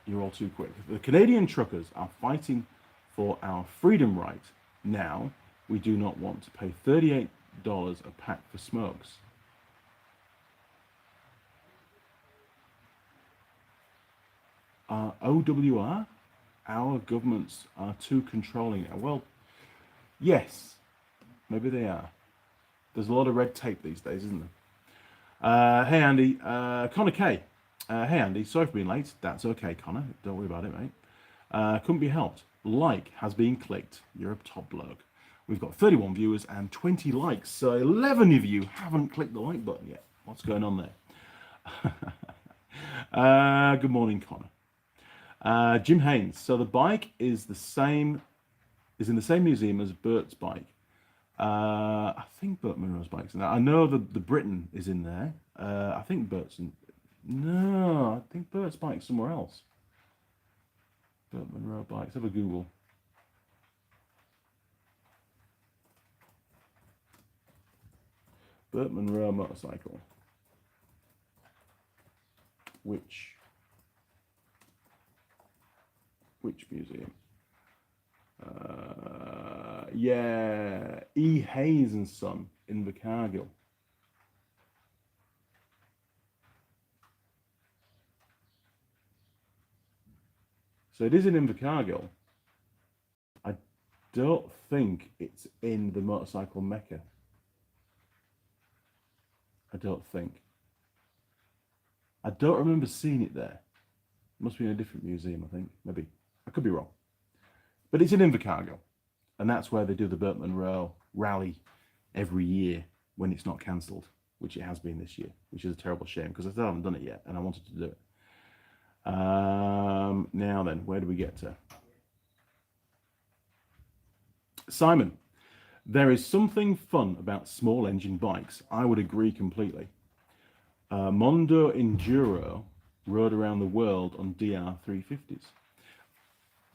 You're all too quick. The Canadian truckers are fighting for our freedom right. Now, we do not want to pay $38 a pack for smokes. OWR? Our governments are too controlling. Well, yes, maybe they are. There's a lot of red tape these days, isn't there? Hey, Andy. Connor K. Hey Andy, sorry for being late. That's okay, Connor. Don't worry about it, mate. Couldn't be helped. Like has been clicked. You're a top bloke. We've got 31 viewers and 20 likes, so 11 of you haven't clicked the like button yet. What's going on there? Good morning, Connor. Jim Haynes. So the bike is in the same museum as Bert's bike. I think Bert Munro's bike's in there. I know the Britain is in there. I think Bert's in. No, I think Bert's bike's somewhere else. Bert Munro bikes. Have a Google. Bert Munro motorcycle. Which museum? Yeah, E. Hayes and Son in Invercargill. So it is in Invercargill. I don't think it's in the motorcycle Mecca. I don't think. I don't remember seeing it there. It must be in a different museum, I think. Maybe. I could be wrong. But it's in Invercargill. And that's where they do the Bert Munro rally every year when it's not cancelled, which it has been this year, which is a terrible shame because I still haven't done it yet and I wanted to do it. Now then, where do we get to? Simon, there is something fun about small engine bikes. I would agree completely. Mondo Enduro rode around the world on DR350s.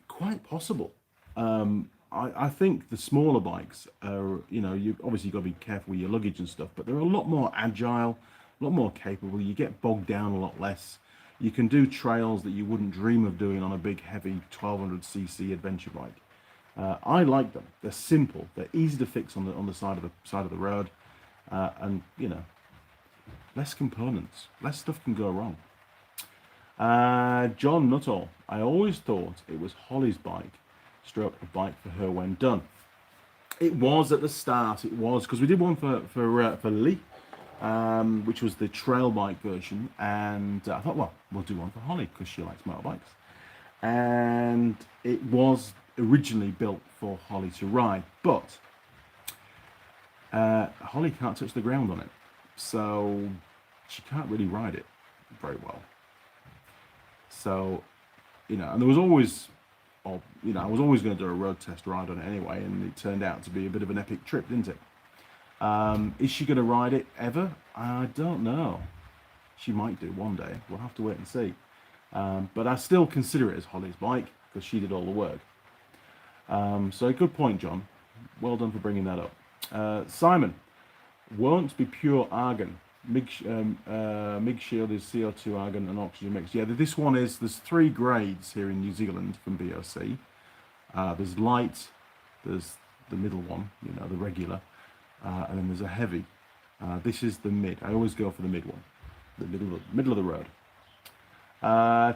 Quite possible. I think the smaller bikes are, you know, you obviously got to be careful with your luggage and stuff, but they're a lot more agile, a lot more capable. You get bogged down a lot less. You can do trails that you wouldn't dream of doing on a big, heavy 1200cc adventure bike. I like them. They're simple. They're easy to fix on the side of the road, and you know, less components, less stuff can go wrong. John Nuttall. I always thought it was Holly's bike, stroke a bike for her when done. It was at the start. It was because we did one for Lilli, which was the trail bike version, and I thought, well, we'll do one for Holly because she likes motorbikes. And it was originally built for Holly to ride, but Holly can't touch the ground on it, so she can't really ride it very well. So, and there was always, I was always going to do a road test ride on it anyway, and it turned out to be a bit of an epic trip, didn't it? Is she going to ride it ever? I don't know. She might do one day. We'll have to wait and see. But I still consider it as Holly's bike because she did all the work. So good point, John. Well done for bringing that up. Simon, won't be pure argon. MIG shield is CO2 argon and oxygen mix. Yeah, this one is, there's 3 grades here in New Zealand from BOC. There's light, there's the middle one, the regular, and then there's a heavy. This is the mid. I always go for the mid one, the middle of the road.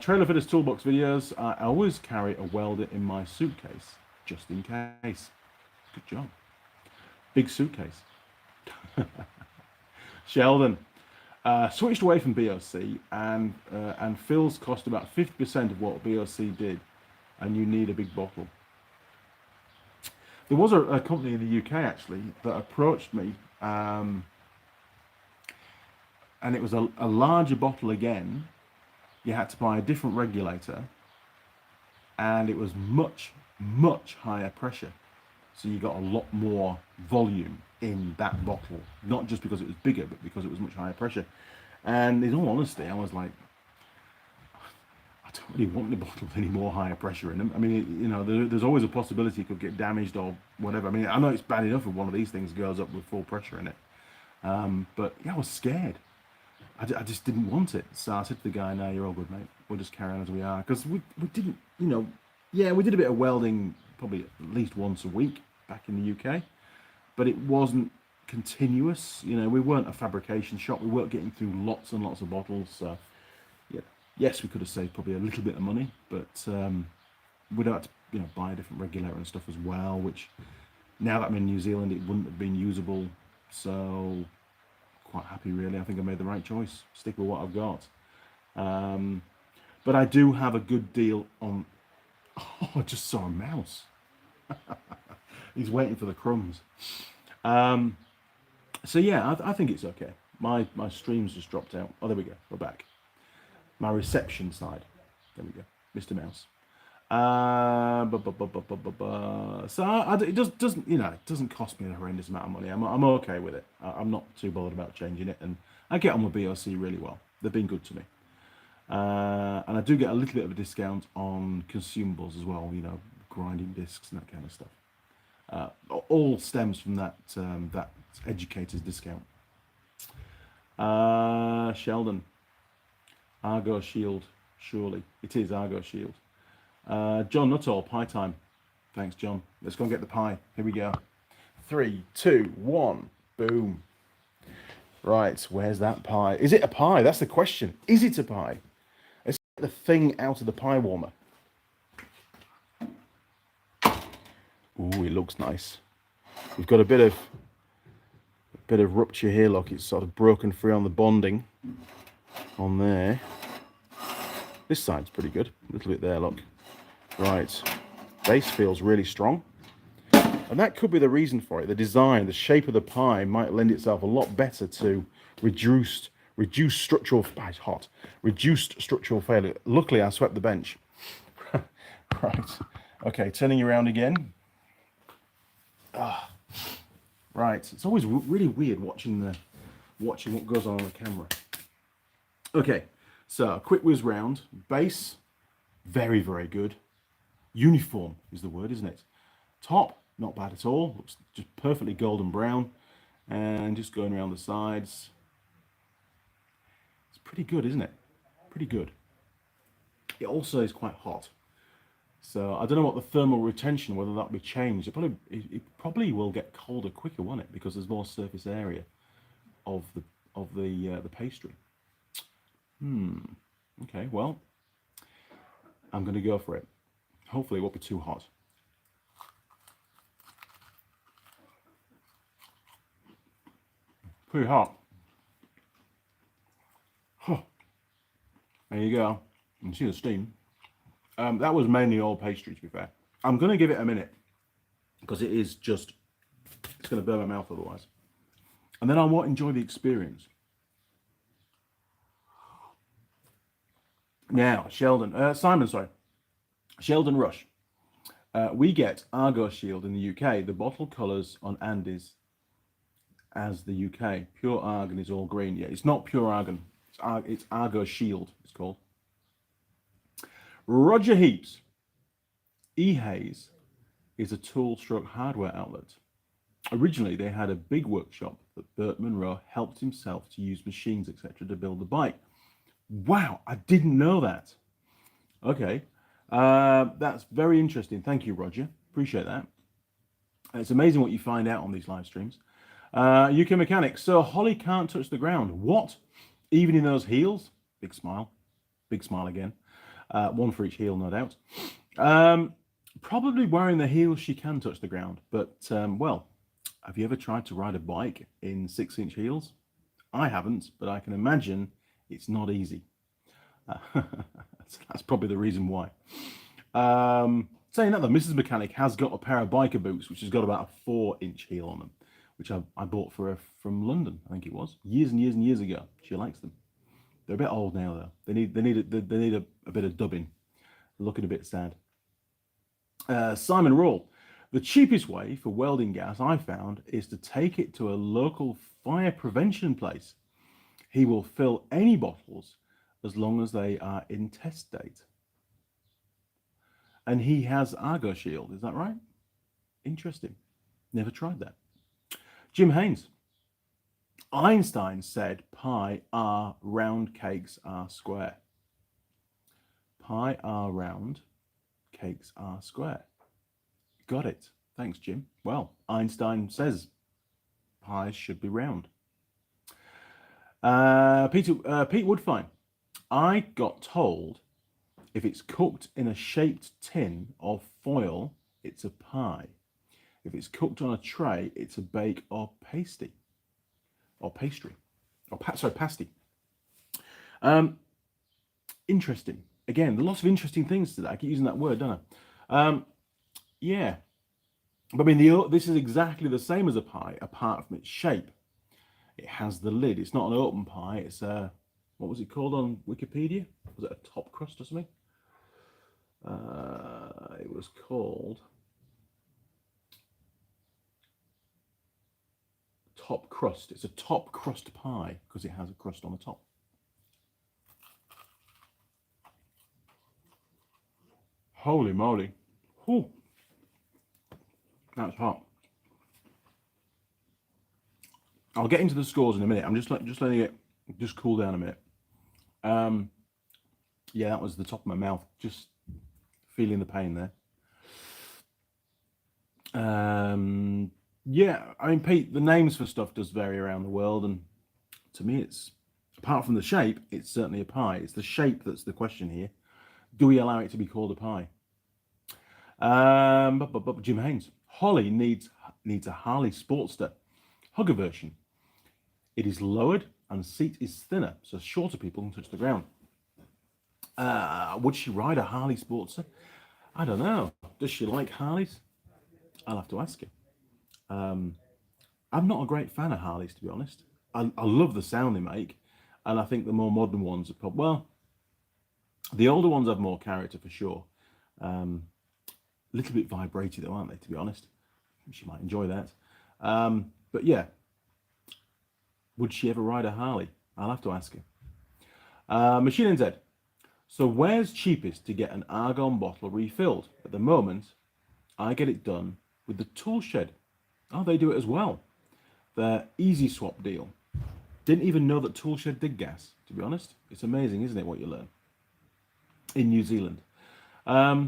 Trailer Fitters Toolbox videos. I always carry a welder in my suitcase, just in case. Good job. Big suitcase. Sheldon. Switched away from BOC and fills cost about 50% of what BOC did, and you need a big bottle. There was a company in the UK actually that approached me, and it was a larger bottle again. You had to buy a different regulator, and it was much, much higher pressure. So you got a lot more volume in that bottle, not just because it was bigger, but because it was much higher pressure. And in all honesty, I was like, I don't really want the bottle with any more higher pressure in them. I mean, there's always a possibility it could get damaged or whatever. I mean, I know it's bad enough if one of these things goes up with full pressure in it. But yeah, I was scared. I just didn't want it. So I said to the guy, no, you're all good, mate. We'll just carry on as we are. Because we didn't, we did a bit of welding probably at least once a week back in the UK. But it wasn't continuous. We weren't a fabrication shop. We weren't getting through lots and lots of bottles. So, yeah, yes, we could have saved probably a little bit of money. But we'd have to, buy a different regulator and stuff as well, which now that I'm in New Zealand, it wouldn't have been usable. So quite happy really. I think I made the right choice. Stick with what I've got. But I do have a good deal on. Oh, I just saw a mouse. He's waiting for the crumbs. So yeah, I think it's okay. My stream's just dropped out. Oh, there we go. We're back. My reception side. There we go. Mr. Mouse. So it doesn't it doesn't cost me a horrendous amount of money. I'm okay with it. I'm not too bothered about changing it, and I get on with BOC really well. They've been good to me, and I do get a little bit of a discount on consumables as well. Grinding discs and that kind of stuff. All stems from that educator's discount. Sheldon, Argo Shield, surely it is Argo Shield. John Nuttall, pie time. Thanks, John. Let's go and get the pie. Here we go. 3, 2, 1. Boom. Right, where's that pie? Is it a pie? That's the question. Is it a pie? Let's get the thing out of the pie warmer. Ooh, it looks nice. We've got a bit of rupture here. Look, it's sort of broken free on the bonding on there. This side's pretty good. A little bit there, look. Right, base feels really strong, and that could be the reason for it. The design, the shape of the pie might lend itself a lot better to reduced structural. It's hot. Reduced structural failure. Luckily, I swept the bench. Right. Okay, turning around again. Right. It's always really weird watching what goes on the camera. Okay, so a quick whiz round. Base, very, very good. Uniform is the word, isn't it? Top, not bad at all. Looks just perfectly golden brown. And just going around the sides. It's pretty good, isn't it? Pretty good. It also is quite hot. So I don't know what the thermal retention, whether that will be changed. It probably will get colder quicker, won't it? Because there's more surface area of the pastry. Okay, well, I'm going to go for it. Hopefully it won't be too hot. Pretty hot. Huh. There you go. You can see the steam. That was mainly all pastry, to be fair. I'm going to give it a minute because it is just, it's going to burn my mouth otherwise. And then I won't enjoy the experience. Now, Simon, Sheldon Rush. We get Argo Shield in the UK. The bottle colours on Andes as the UK. Pure argan is all green. Yeah, it's not pure argan. It's Argo Shield, it's called. Roger Heaps. E-Haze is a tool-stroke hardware outlet. Originally, they had a big workshop that Burt Munro helped himself to use machines, etc., to build the bike. Wow, I didn't know that. Okay, that's very interesting. Thank you, Roger. Appreciate that. It's amazing what you find out on these live streams. UK Mechanics. So Holly can't touch the ground. What? Even in those heels? Big smile. Big smile again. One for each heel, no doubt. Probably wearing the heels, she can touch the ground. But, well, have you ever tried to ride a bike in 6-inch heels? I haven't, but I can imagine it's not easy. That's probably the reason why. Saying that, though, Mrs. Mechanic has got a pair of biker boots, which has got about a 4-inch heel on them, which I bought for her from London, I think it was, years and years and years ago. She likes them. They're a bit old now, though. They need a bit of dubbing. Looking a bit sad. Simon Rawle. The cheapest way for welding gas I found is to take it to a local fire prevention place. He will fill any bottles as long as they are in test date. And he has Argo Shield, is that right? Interesting. Never tried that. Jim Haynes. Einstein said pi r round, cakes are square. Pi r round, cakes are square. Got it. Thanks, Jim. Well, Einstein says pies should be round. Pete Woodfine. I got told if it's cooked in a shaped tin or foil, it's a pie. If it's cooked on a tray, it's a bake or pasty. Or pastry. Or pasty. Interesting. Again, lots of interesting things today. I keep using that word, don't I? Yeah. But I mean, this is exactly the same as a pie, apart from its shape. It has the lid. It's not an open pie. It's a, what was it called on Wikipedia? Was it a top crust or something? It was called top crust. It's a top crust pie because it has a crust on the top. Holy moly. Whew. That's hot. I'll get into the scores in a minute. I'm just letting it just cool down a minute. Yeah, that was the top of my mouth. Just feeling the pain there. Yeah, I mean, Pete, the names for stuff does vary around the world, and to me, it's, apart from the shape, it's certainly a pie. It's the shape that's the question here. Do we allow it to be called a pie? Jim Haynes. Holly needs a Harley Sportster hugger version. It is lowered and seat is thinner, so shorter people can touch the ground. Would she ride a Harley Sportster? I don't know. Does she like Harleys? I'll have to ask her. I'm not a great fan of Harleys, to be honest. I love the sound they make, and I think the more modern ones are probably, well, the older ones have more character for sure. A little bit vibraty though, aren't they, to be honest? She might enjoy that. But yeah, would she ever ride a Harley? I'll have to ask her. Machine NZ. So where's cheapest to get an argon bottle refilled? At the moment, I get it done with the tool shed. Oh, they do it as well. Their easy swap deal. Didn't even know that tool shed did gas, to be honest. It's amazing, isn't it, what you learn in New Zealand. I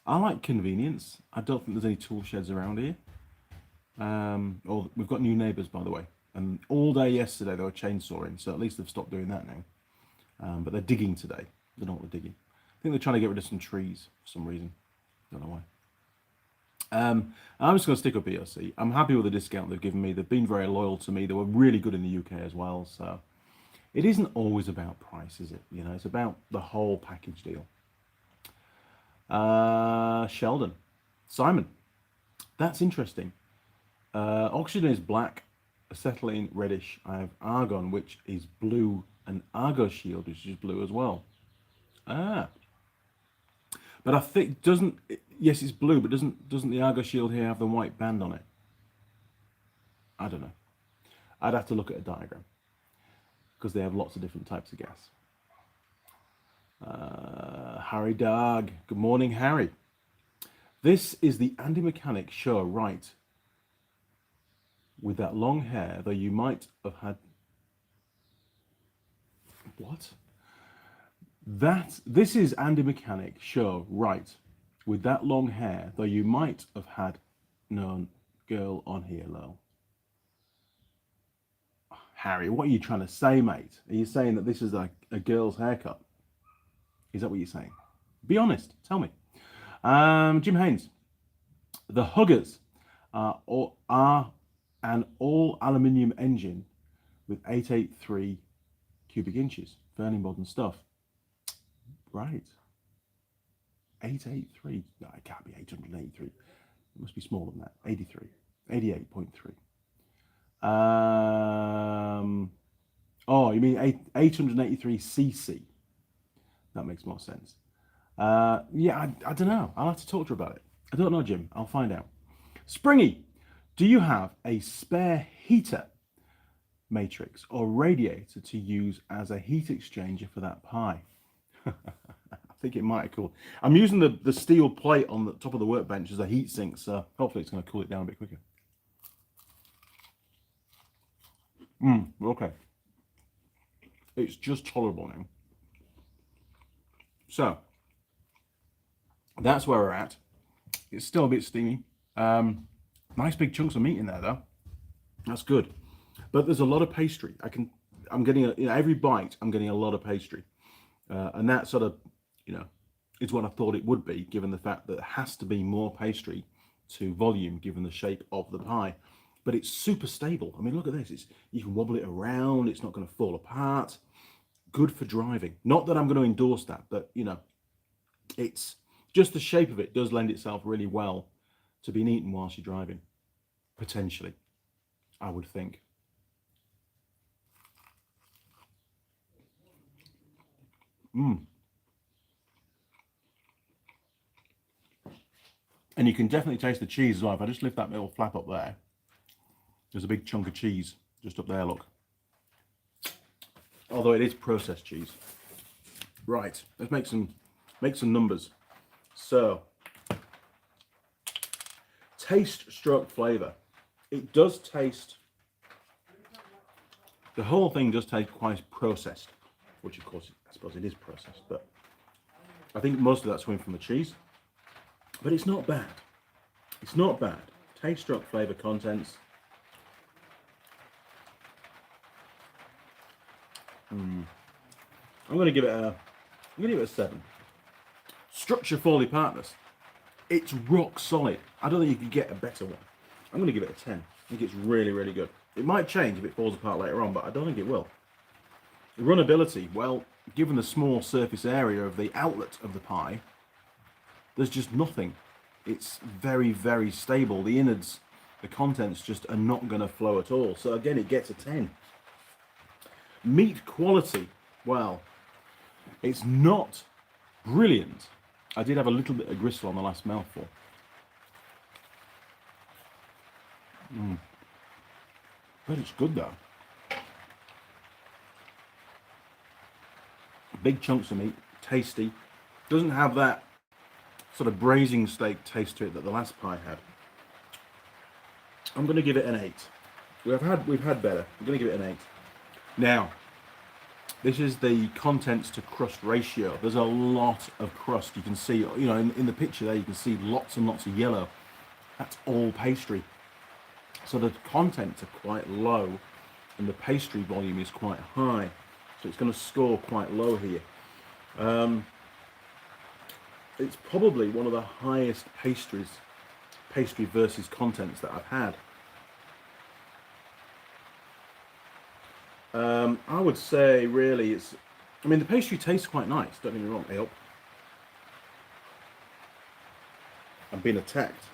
like convenience. I don't think there's any tool sheds around here. Or we've got new neighbours, by the way. And all day yesterday they were chainsawing, so at least they've stopped doing that now. But they're digging today. Don't know what they're digging. I think they're trying to get rid of some trees for some reason. Don't know why. I'm just going to stick with BOC. I'm happy with the discount they've given me. They've been very loyal to me. They were really good in the UK as well. So it isn't always about price, is it? You know, it's about the whole package deal. Sheldon. Simon. That's interesting. Oxygen is black, acetylene reddish. I have argon, which is blue, and Argo shield, which is blue as well. Ah. But I think doesn't yes, it's blue, but doesn't the Argo shield here have the white band on it? I don't know. I'd have to look at a diagram because they have lots of different types of gas. Harry Darg. Good morning, Harry. This is the Andy Mechanic show, right? With that long hair, though you might have had... What? This is Andy Mechanic show, right? With that long hair, though you might have had known girl on here, lol. Harry, what are you trying to say, mate? Are you saying that this is like a girl's haircut? Is that what you're saying? Be honest, tell me. Jim Haynes, the Huggers are an all aluminium engine with 883 cubic inches, fairly modern stuff. Right. 883. No, it can't be 883. It must be smaller than that. 83. 88.3. Oh, you mean 883 cc? That makes more sense. Yeah, I don't know. I'll have to talk to her about it. I don't know, Jim. I'll find out. Springy, do you have a spare heater matrix or radiator to use as a heat exchanger for that pie? I think it might have cooled. I'm using the steel plate on the top of the workbench as a heat sink, so hopefully it's going to cool it down a bit quicker. Okay. It's just tolerable now. So, that's where we're at. It's still a bit steamy. Nice big chunks of meat in there, though. That's good. But there's a lot of pastry. I'm getting, every bite, I'm getting a lot of pastry. And that sort of, is what I thought it would be, given the fact that it has to be more pastry to volume, given the shape of the pie. But it's super stable. I mean, look at this. You can wobble it around. It's not going to fall apart. Good for driving. Not that I'm going to endorse that, but, it's just the shape of it does lend itself really well to being eaten whilst you're driving. Potentially, I would think. And you can definitely taste the cheese as well. If I just lift that little flap up there, there's a big chunk of cheese just up there, look. Although it is processed cheese. Right, let's make some numbers. So, taste stroke flavour. It does taste, the whole thing does taste quite processed, which of course, I suppose it is processed, but I think most of that's coming from the cheese. But it's not bad. It's not bad. Taste stroke flavour contents. I'm going to give it a 7. Structure Foley Partners. It's rock solid. I don't think you could get a better one. I'm going to give it a 10. I think it's really, really good. It might change if it falls apart later on, but I don't think it will. Runnability. Well, given the small surface area of the outlet of the pie, there's just nothing. It's very, very stable. The innards, the contents just are not going to flow at all. So again, it gets a 10. Meat quality. Well, it's not brilliant. I did have a little bit of gristle on the last mouthful. But it's good though. Big chunks of meat, tasty. Doesn't have that sort of braising steak taste to it that the last pie had. I'm going to give it an 8. We've had better. I'm going to give it an 8. Now, this is the contents to crust ratio. There's a lot of crust. You can see, in the picture there, you can see lots and lots of yellow. That's all pastry. So the contents are quite low and the pastry volume is quite high. So it's going to score quite low here. It's probably one of the highest pastry versus contents that I've had. I would say really I mean the pastry tastes quite nice, don't get me wrong. Help. I'm being attacked.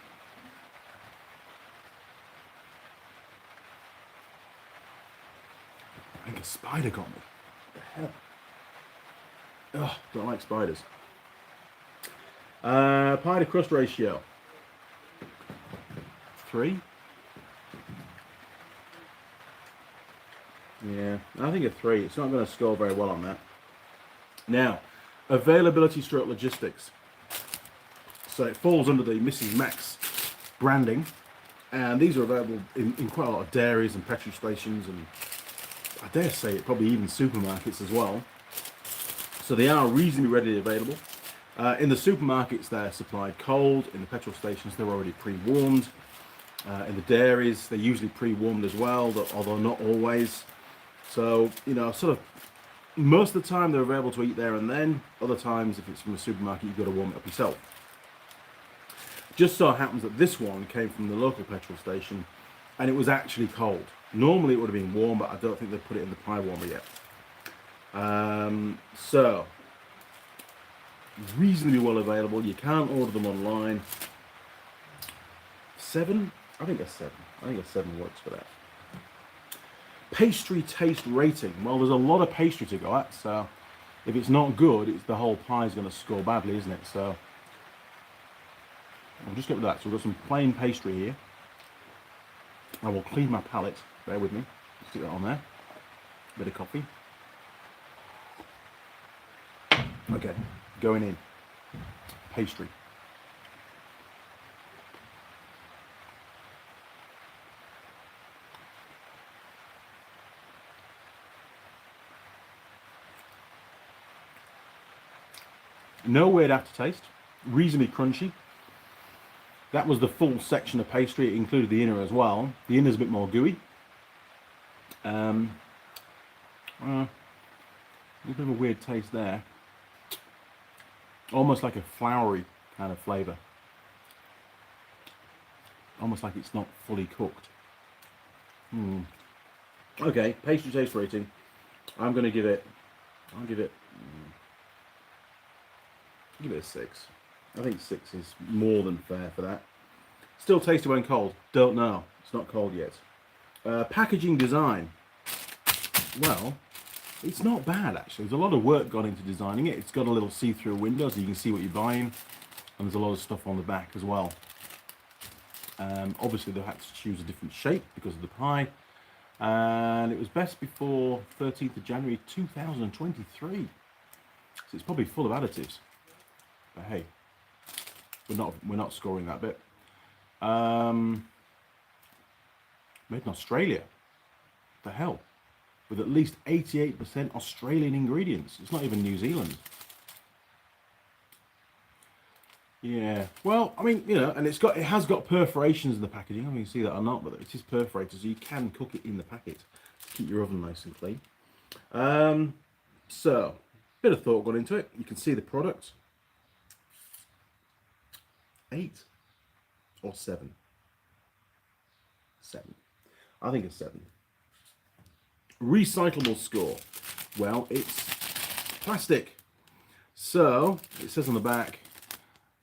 I think a spider got me. What the hell? Ugh, don't like spiders. Pie to crust ratio. 3. Yeah, I think a 3. It's not going to score very well on that. Now, availability stroke logistics. So it falls under the Mrs. Max branding, and these are available in quite a lot of dairies and petrol stations, and I dare say it probably even supermarkets as well. So they are reasonably readily available. In the supermarkets, they're supplied cold. In the petrol stations, they're already pre-warmed. In the dairies, they're usually pre-warmed as well, although not always. So, you know, sort of most of the time they're available to eat there and then. Other times, if it's from a supermarket, you've got to warm it up yourself. Just so happens that this one came from the local petrol station, and it was actually cold. Normally it would have been warm, but I don't think they've put it in the pie warmer yet. So, reasonably well available. You can't order them online. 7? I think a 7. I think a 7 works for that. Pastry taste rating. Well, there's a lot of pastry to go at, so if it's not good, the whole pie is going to score badly, isn't it? So I'll just get rid of that. So we've got some plain pastry here. I will clean my palette. Bear with me. Stick that on there. Bit of coffee. Okay, going in. Pastry. No weird aftertaste. Reasonably crunchy. That was the full section of pastry. It included the inner as well. The inner's a bit more gooey. A little bit of a weird taste there. Almost like a floury kind of flavour. Almost like it's not fully cooked. Okay, pastry taste rating. I'll give it a 6. I think 6 is more than fair for that. Still tasty when cold? Don't know. It's not cold yet. Packaging design. Well, it's not bad actually. There's a lot of work gone into designing it. It's got a little see-through window so you can see what you're buying. And there's a lot of stuff on the back as well. Obviously they had to choose a different shape because of the pie. And it was best before 13th of January 2023. So it's probably full of additives. But hey, we're not scoring that bit. Made in Australia. The hell? With at least 88% Australian ingredients. It's not even New Zealand. Yeah. Well, I mean, you know, and it has got perforations in the packaging. I don't know if you see that or not, but it is perforated, so you can cook it in the packet to keep your oven nice and clean. So, bit of thought got into it. You can see the product. 8 or 7? 7. I think a 7. Recyclable score. Well, it's plastic. So, it says on the back,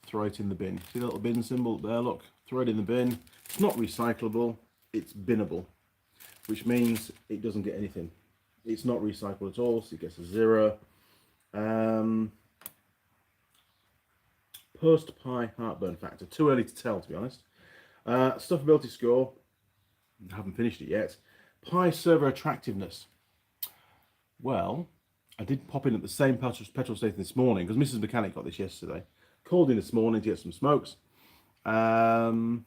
throw it in the bin. See the little bin symbol there? Look, throw it in the bin. It's not recyclable, it's binnable, which means it doesn't get anything. It's not recyclable at all, so it gets a 0. Post-pie heartburn factor. Too early to tell, to be honest. Stuffability score. I haven't finished it yet. Pie server attractiveness. Well, I did pop in at the same petrol station this morning because Mrs. Mechanic got this yesterday. Called in this morning to get some smokes. Well,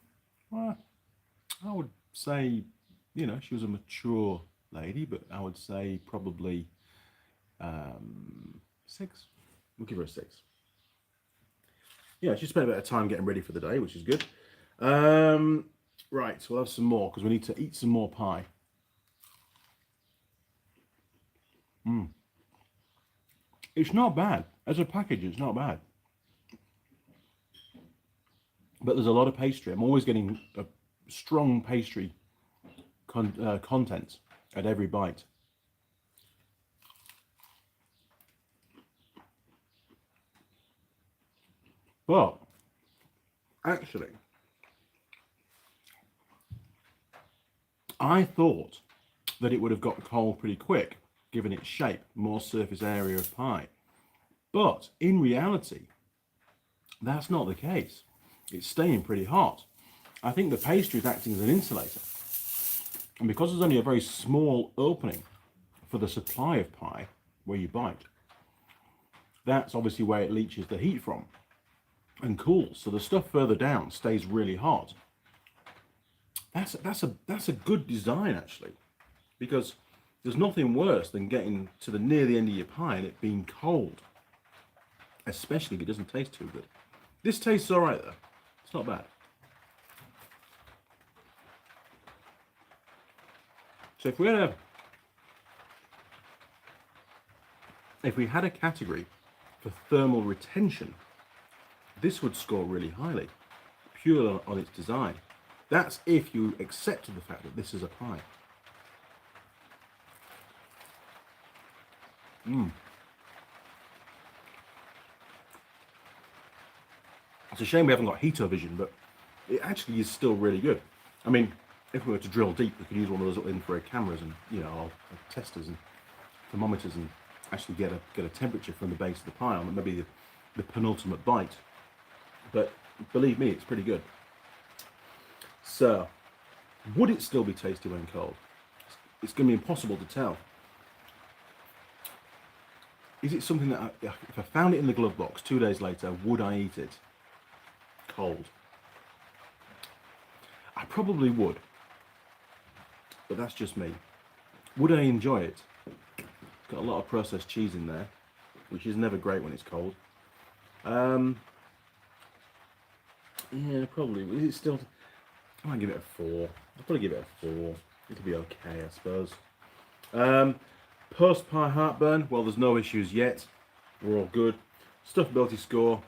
I would say, you know, she was a mature lady, but I would say probably 6. We'll give her a 6. Yeah, she spent a bit of time getting ready for the day, which is good. Right, so we'll have some more because we need to eat some more pie. It's not bad. As a package, it's not bad. But there's a lot of pastry. I'm always getting a strong pastry content at every bite. But actually, I thought that it would have got cold pretty quick, given its shape, more surface area of pie. But in reality, that's not the case. It's staying pretty hot. I think the pastry is acting as an insulator. And because there's only a very small opening for the supply of pie where you bite, that's obviously where it leaches the heat from and cools. So the stuff further down stays really hot. That's a good design, actually, because there's nothing worse than getting to near the end of your pie and it being cold, especially if it doesn't taste too good. This tastes all right though. It's not bad. So if we had a category for thermal retention, this would score really highly, purely on its design. That's if you accepted the fact that this is a pie. It's a shame we haven't got heat-o-vision, but it actually is still really good. I mean, if we were to drill deep, we could use one of those infrared cameras and, you know, our testers and thermometers and actually get a temperature from the base of the pie on maybe the penultimate bite. But believe me, it's pretty good. So, would it still be tasty when cold? It's going to be impossible to tell. Is it something that, if I found it in the glove box 2 days later, would I eat it cold? I probably would, but that's just me. Would I enjoy it? Got a lot of processed cheese in there, which is never great when it's cold. Yeah, probably. Is it still? I might give it a 4. I'll probably give it a 4. It'll be okay, I suppose. Post-pie heartburn, well, there's no issues yet. We're all good. Stuffability score,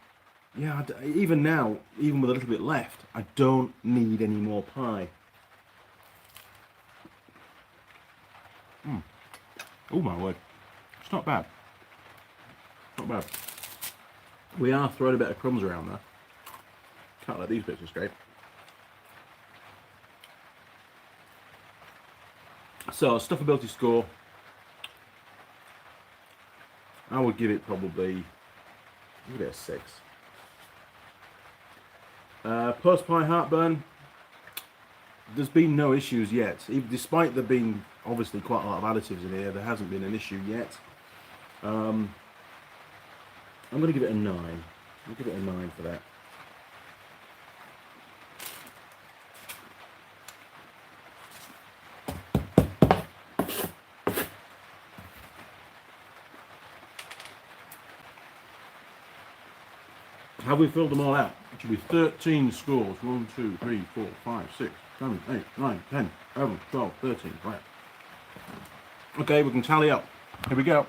yeah, even now, even with a little bit left, I don't need any more pie. Oh my word, it's not bad. Not bad. We are throwing a bit of crumbs around there. Can't let these bits escape. So, stuffability score, I would give it probably, give it a 6. Post-pie heartburn, there's been no issues yet. Despite there being obviously quite a lot of additives in here, there hasn't been an issue yet. I'm going to give it a 9. I'll give it a 9 for that. Have we filled them all out? It should be 13 scores. 1, 2, 3, 4, 5, 6, 7, 8, 9, 10, 11, 12, 13. Right. Okay, we can tally up. Here we go.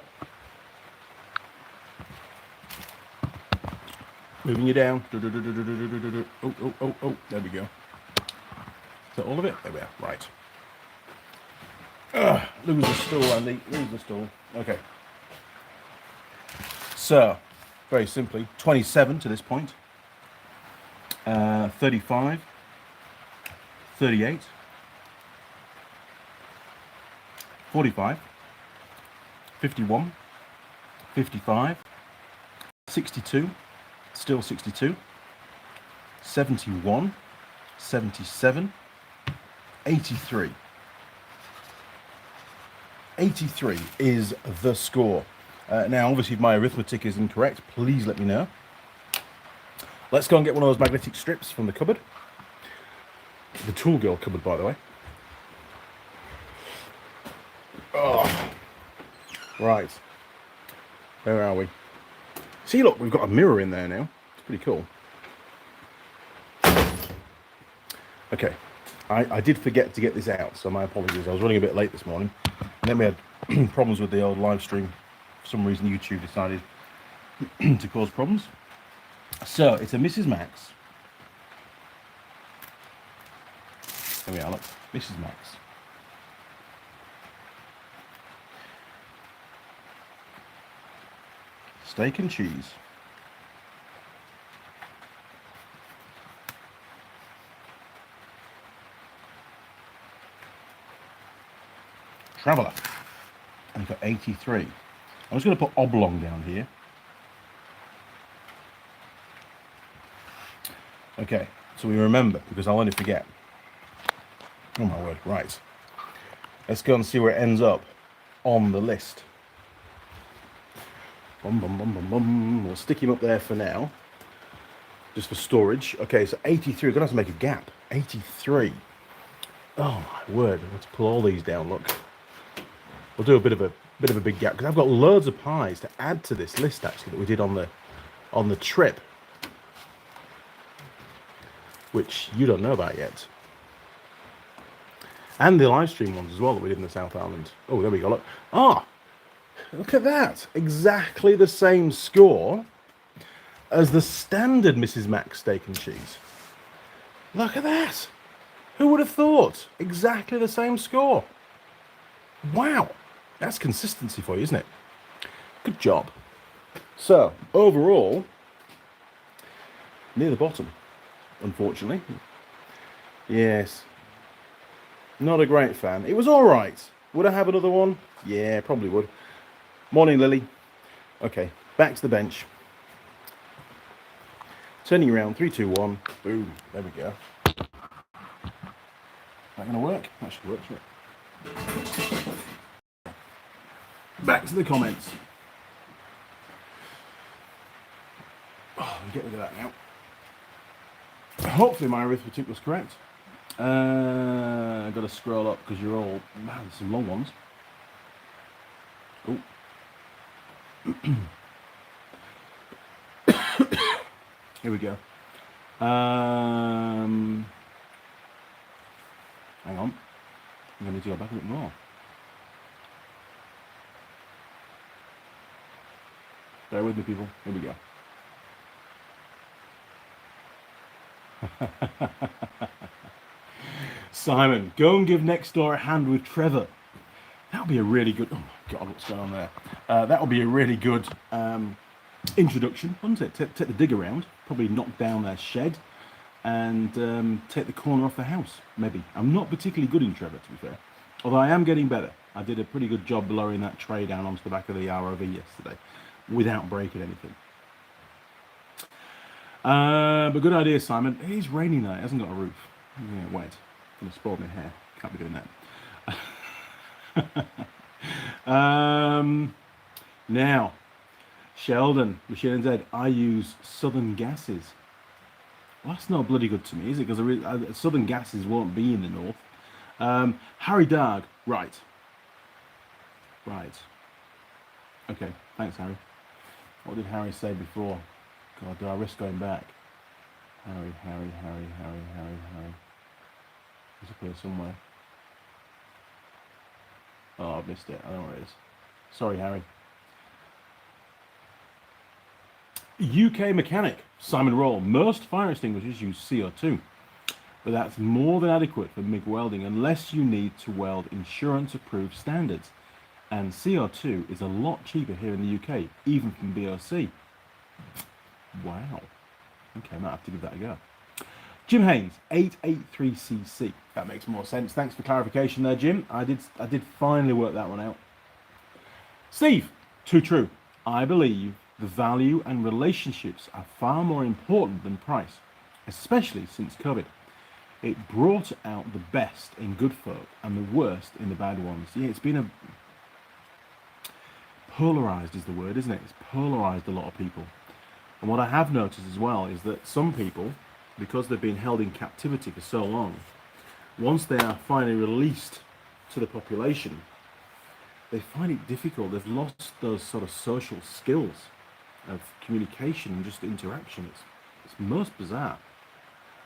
Moving you down. Oh, there we go. Is that all of it? There we are. Right. Lose the stool, Andy. Lose the stool. Okay. So, very simply, 27 to this point. 35. 38. 45. 51. 55. 62. Still 62. 71. 77. 83. 83 is the score. Now, obviously, if my arithmetic is incorrect, please let me know. Let's go and get one of those magnetic strips from the cupboard. The Tool Girl cupboard, by the way. Oh. Right. Where are we? See, look, we've got a mirror in there now. It's pretty cool. Okay. I did forget to get this out, so my apologies. I was running a bit late this morning. And then we had problems with the old live stream For some reason, YouTube decided to cause problems. So it's a Mrs. Max. There we are, look, Mrs. Max. Steak and cheese. Traveller. And you've got 83. I'm just going to put oblong down here. Okay, so we remember, because I'll only forget. Oh my word, right. Let's go and see where it ends up on the list. Bum, bum, bum, bum, bum. We'll stick him up there for now, just for storage. Okay, so 83, we're going to have to make a gap. 83. Oh my word, let's pull all these down, look. We'll do a bit of a big gap, because I've got loads of pies to add to this list, actually, that we did on the trip, which you don't know about yet. And the live stream ones as well that we did in the South Island. Oh, there we go, look. Ah, look at that. Exactly the same score as the standard Mrs. Max steak and cheese. Look at that. Who would have thought? Exactly the same score. Wow. That's consistency for you, isn't it? Good job. So, overall, near the bottom, unfortunately. Yes. Not a great fan. It was all right. Would I have another one? Yeah, probably would. Morning, Lily. Okay, back to the bench. Turning around, 3, 2, 1. Boom. There we go. That gonna work? That should work, shouldn't it? Back to the comments. Oh, we'll get rid of that now. Hopefully my arithmetic was correct. I've got to scroll up because you're all, man, there's some long ones. Oh. Here we go. Hang on. I'm going to go back a bit more. Bear with me, people. Here we go. Simon, go and give next door a hand with Trevor. That would be a really good. Oh my God, what's going on there? That would be a really good introduction, wouldn't it? Take the dig around, probably knock down their shed, and take the corner off the house. Maybe. I'm not particularly good in Trevor, to be fair, although I am getting better. I did a pretty good job lowering that tray down onto the back of the ROV yesterday, without breaking anything. But good idea, Simon. It is raining though. It hasn't got a roof. I'm gonna get wet. I'm gonna spoil my hair. Can't be doing that. Now, Sheldon, Machine and Zed, I use Southern Gases. Well, that's not bloody good to me, is it? Because Southern Gases won't be in the north. Harry Darg, right. Right. Okay, thanks, Harry. What did Harry say before? God, do I risk going back? Harry. It's up here somewhere. Oh, I've missed it. I don't know where it is. Sorry, Harry. UK mechanic, Simon Roll. Most fire extinguishers use CO2, but that's more than adequate for MIG welding unless you need to weld insurance-approved standards. And CO2 is a lot cheaper here in the UK, even from BOC. Wow. Okay, I might have to give that a go. Jim Haynes, 883cc. That makes more sense. Thanks for clarification there, Jim. I did finally work that one out. Steve, too true. I believe the value and relationships are far more important than price, especially since COVID. It brought out the best in good folk and the worst in the bad ones. Yeah, it's been polarized is the word, isn't it? It's polarized a lot of people. And what I have noticed as well is that some people, because they've been held in captivity for so long, once they are finally released to the population, they find it difficult. They've lost those sort of social skills of communication and just interaction. It's most bizarre.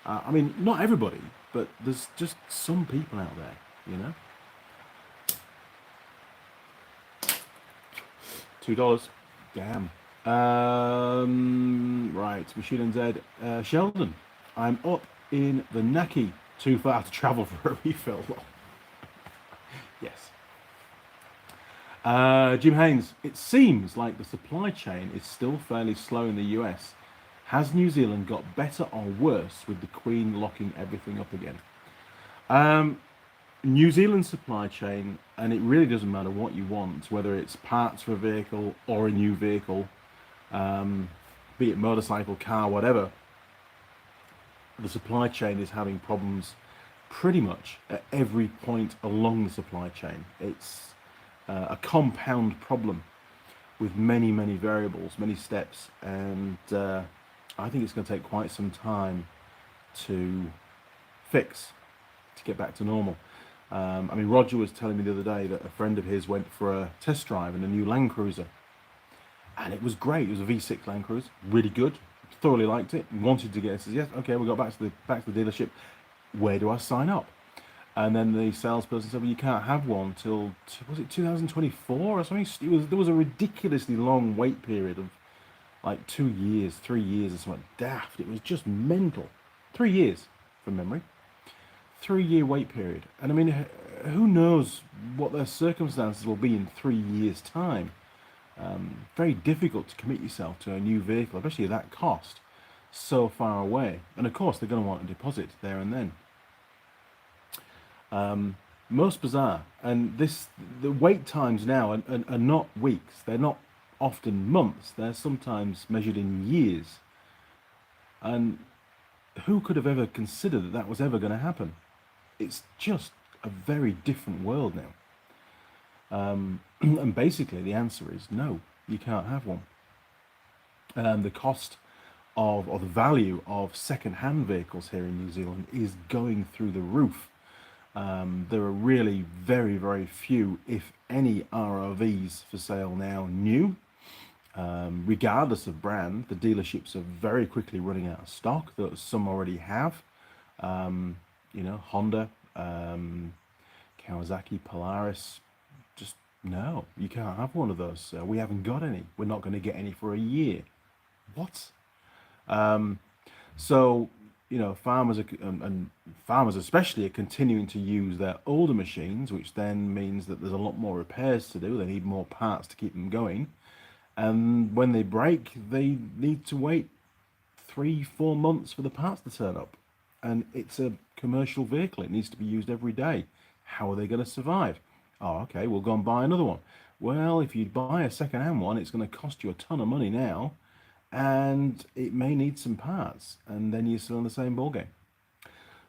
I mean, not everybody, but there's just some people out there, you know? $2. Damn. Right, Machine NZ. Sheldon, I'm up in the Naki. Too far to travel for a refill. Yes. Jim Haynes, it seems like the supply chain is still fairly slow in the US. Has New Zealand got better or worse with the Queen locking everything up again? New Zealand's supply chain, and it really doesn't matter what you want, whether it's parts for a vehicle or a new vehicle, be it motorcycle, car, whatever, the supply chain is having problems pretty much at every point along the supply chain. It's a compound problem with many, many variables, many steps, and I think it's going to take quite some time to fix, to get back to normal. I mean, Roger was telling me the other day that a friend of his went for a test drive in a new Land Cruiser, and it was great. It was a V6 Land Cruiser, really good. Thoroughly liked it. Wanted to get it. Says yes, okay. We got back to the dealership. Where do I sign up? And then the salesperson said, well, you can't have one till, was it 2024 or something? There was a ridiculously long wait period of like 2 years, 3 years or something daft. It was just mental. 3 years from memory. 3-year wait period. And I mean, who knows what their circumstances will be in 3 years' time. Very difficult to commit yourself to a new vehicle, especially at that cost, so far away. And of course, they're going to want a deposit there and then. Most bizarre, and the wait times now are not weeks, they're not often months, they're sometimes measured in years. And who could have ever considered that that was ever going to happen? It's just a very different world now. And basically the answer is no, you can't have one. The cost of, or the value of second-hand vehicles here in New Zealand is going through the roof. There are really very, very few, if any, RRVs for sale now new. Regardless of brand, the dealerships are very quickly running out of stock, though some already have. You know, Honda, Kawasaki, Polaris, just no, you can't have one of those. We haven't got any. We're not going to get any for a year. What? So, you know, farmers and farmers especially are continuing to use their older machines, which then means that there's a lot more repairs to do. They need more parts to keep them going. And when they break, they need to wait 3-4 months for the parts to turn up. And it's a commercial vehicle. It needs to be used every day. How are they going to survive? Oh, okay, we'll go and buy another one. Well, if you buy a second-hand one, it's going to cost you a ton of money now, and it may need some parts, and then you're still in the same ballgame.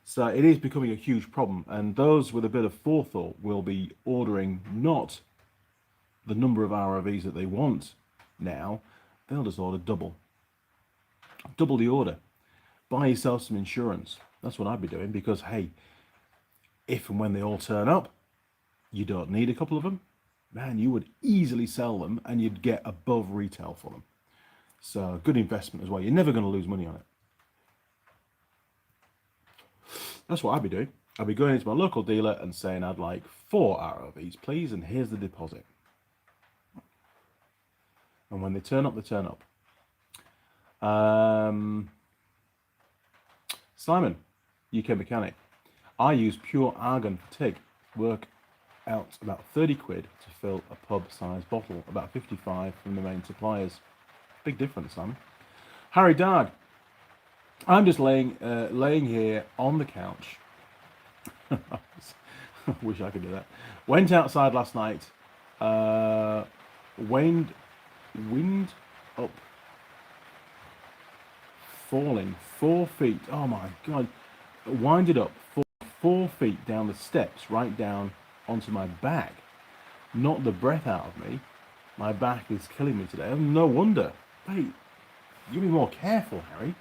So it is becoming a huge problem, and those with a bit of forethought will be ordering not the number of RRVs that they want now, they'll just order double the order. Buy yourself some insurance. That's what I'd be doing, because hey, if and when they all turn up, you don't need a couple of them, man, you would easily sell them and you'd get above retail for them. So good investment as well. You're never going to lose money on it. That's what I'd be doing. I'd be going into my local dealer and saying, I'd like 4 RRVs, please, and here's the deposit. And when they turn up, they turn up. Simon, UK mechanic. I use pure argon for TIG. Work out about 30 quid to fill a pub-sized bottle. About 55 from the main suppliers. Big difference, Simon. Harry Darg. I'm just laying here on the couch. Wish I could do that. Went outside last night. Wind up, falling 4 feet. Oh my god! Winded up 4 feet down the steps, right down onto my back. Knocked the breath out of me. My back is killing me today. No wonder. Hey, you be more careful, Harry.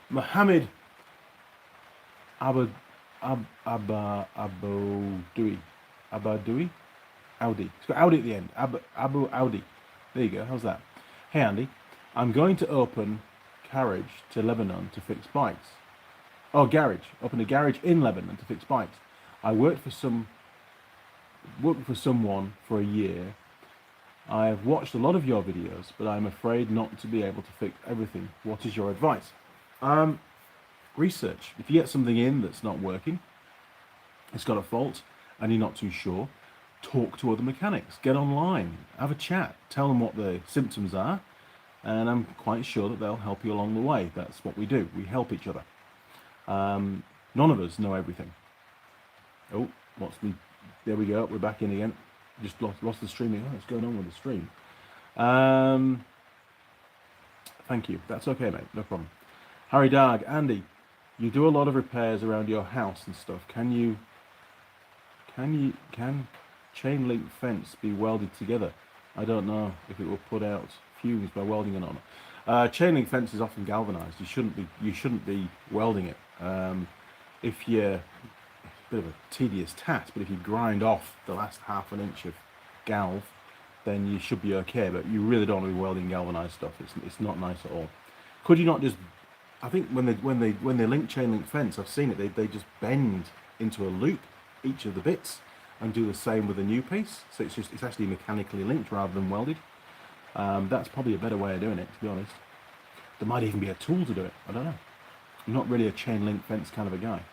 Mohammed Abadoui. Audi. It's got Audi at the end. Abu Audi. There you go. How's that? Hey Andy, I'm going to open garage to Lebanon to fix bikes. Oh, garage. Open a garage in Lebanon to fix bikes. I worked for some worked for someone for a year. I've watched a lot of your videos, but I'm afraid not to be able to fix everything. What is your advice? Research. If you get something in that's not working, it's got a fault, and you're not too sure, talk to other mechanics. Get online, have a chat, tell them what the symptoms are, and I'm quite sure that they'll help you along the way. That's what we do. We help each other. None of us know everything. Oh, there we go. We're back in again. Just lost the streaming. Oh, what's going on with the stream? Thank you. That's okay, mate. No problem. Harry Darg, Andy, you do a lot of repairs around your house and stuff. Can chain link fence be welded together? I don't know if it will put out fumes by welding it on. Chain link fence is often galvanized. You shouldn't be welding it. If you're a bit of a tedious task, but if you grind off the last half an inch of galv, then you should be okay. But you really don't want to be welding galvanized stuff. It's not nice at all. Could you not just? I think when they link chain link fence, I've seen it. They just bend into a loop each of the bits and do the same with a new piece. So it's actually mechanically linked rather than welded. That's probably a better way of doing it, to be honest. There might even be a tool to do it. I don't know. I'm not really a chain link fence kind of a guy.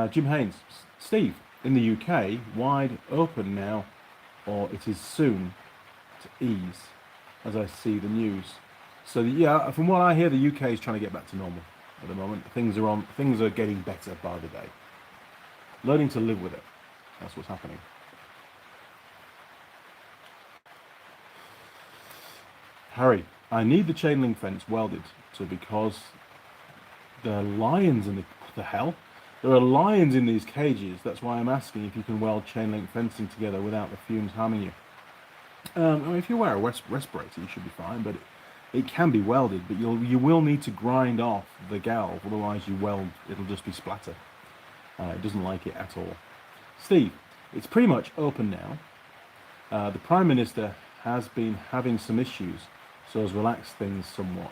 Jim Haynes, Steve, in the UK, wide open now, or it is soon to ease, as I see the news. So yeah, from what I hear, the UK is trying to get back to normal at the moment. Things are getting better by the day. Learning to live with it. That's what's happening. Harry, I need the chain link fence welded because there are lions in the hell. There are lions in these cages. That's why I'm asking if you can weld chain link fencing together without the fumes harming you. I mean, if you wear a respirator, you should be fine, but it can be welded, but you will need to grind off the galv, otherwise it'll just be splatter. It doesn't like it at all. Steve, it's pretty much open now. The Prime Minister has been having some issues, so has relaxed things somewhat.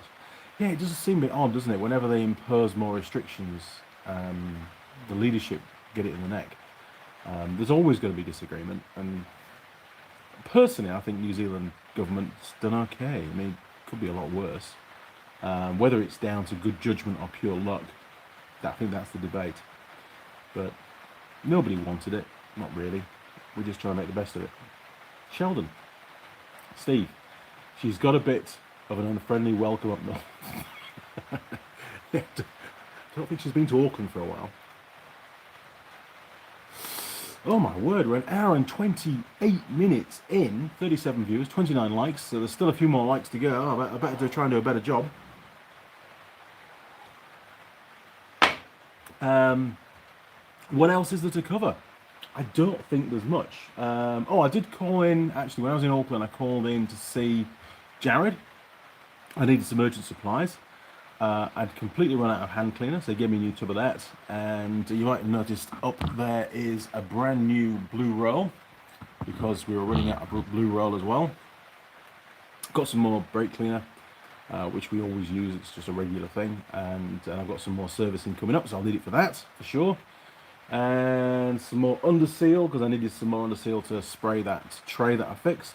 Yeah, it does seem a bit odd, doesn't it? Whenever they impose more restrictions, the leadership get it in the neck. There's always going to be disagreement, and personally, I think New Zealand government's done okay. I mean, it could be a lot worse. Whether it's down to good judgment or pure luck, I think that's the debate. But nobody wanted it, not really. We're just trying to make the best of it. Sheldon, Steve, she's got a bit of an unfriendly welcome up north. I don't think she's been to Auckland for a while. Oh my word, we're an hour and 28 minutes in, 37 views, 29 likes, so there's still a few more likes to go. Oh, I better try and do a better job. What else is there to cover? I don't think there's much. I did call in, actually, when I was in Auckland, I called in to see Jared. I needed some urgent supplies. I'd completely run out of hand cleaner, so they gave me a new tub of that. And you might have noticed up there is a brand new blue roll, because we were running out of blue roll as well. Got some more brake cleaner, which we always use. It's just a regular thing. And I've got some more servicing coming up, so I'll need it for that, for sure. And some more underseal, because I needed some more underseal to spray that tray that I fixed.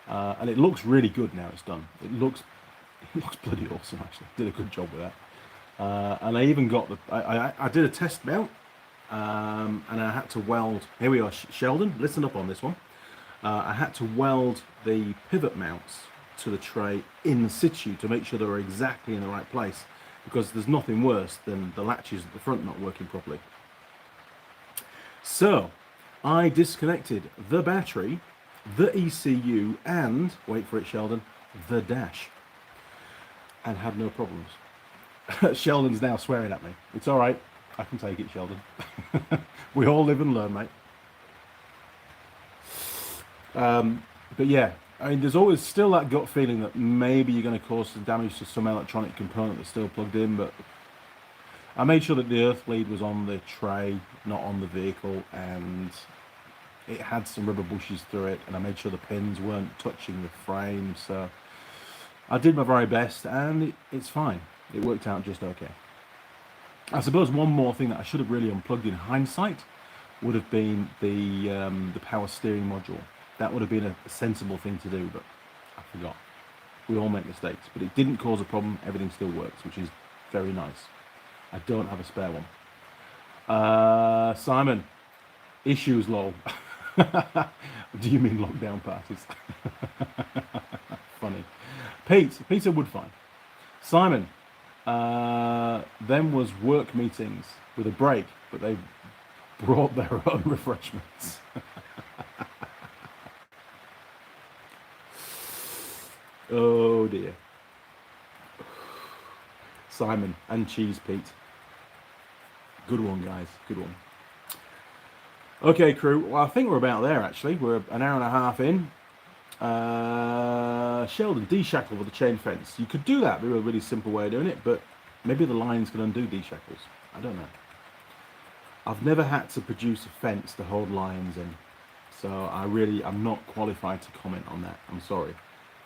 And it looks really good now it's done. It looks bloody awesome, actually. Did a good job with that. And I even got I did a test mount, and I had to weld. Here we are, Sheldon. Listen up on this one. I had to weld the pivot mounts to the tray in situ to make sure they were exactly in the right place, because there's nothing worse than the latches at the front not working properly. So I disconnected the battery, the ECU, and, wait for it, Sheldon, the dash, and had no problems. Sheldon's now swearing at me. It's all right. I can take it, Sheldon. We all live and learn, mate. But yeah, I mean, there's always still that gut feeling that maybe you're going to cause some damage to some electronic component that's still plugged in, but I made sure that the earth bleed was on the tray, not on the vehicle, and it had some rubber bushes through it, and I made sure the pins weren't touching the frame, so I did my very best, and it's fine. It worked out just okay. I suppose one more thing that I should have really unplugged in hindsight would have been the power steering module. That would have been a sensible thing to do, but I forgot. We all make mistakes, but it didn't cause a problem. Everything still works, which is very nice. I don't have a spare one. Simon, issues, lol. Do you mean lockdown parties? Funny. Peter Woodfine. Simon, then was work meetings with a break, but they brought their own refreshments. Oh dear. Simon and Cheese Pete. Good one, guys. Good one. Okay, crew. Well, I think we're about there, actually. We're an hour and a half in. Sheldon, deshackle with a chain fence. You could do that. Be a really simple way of doing it, but maybe the lines can undo deshackles. I don't know. I've never had to produce a fence to hold lines in, so I'm not qualified to comment on that. I'm sorry.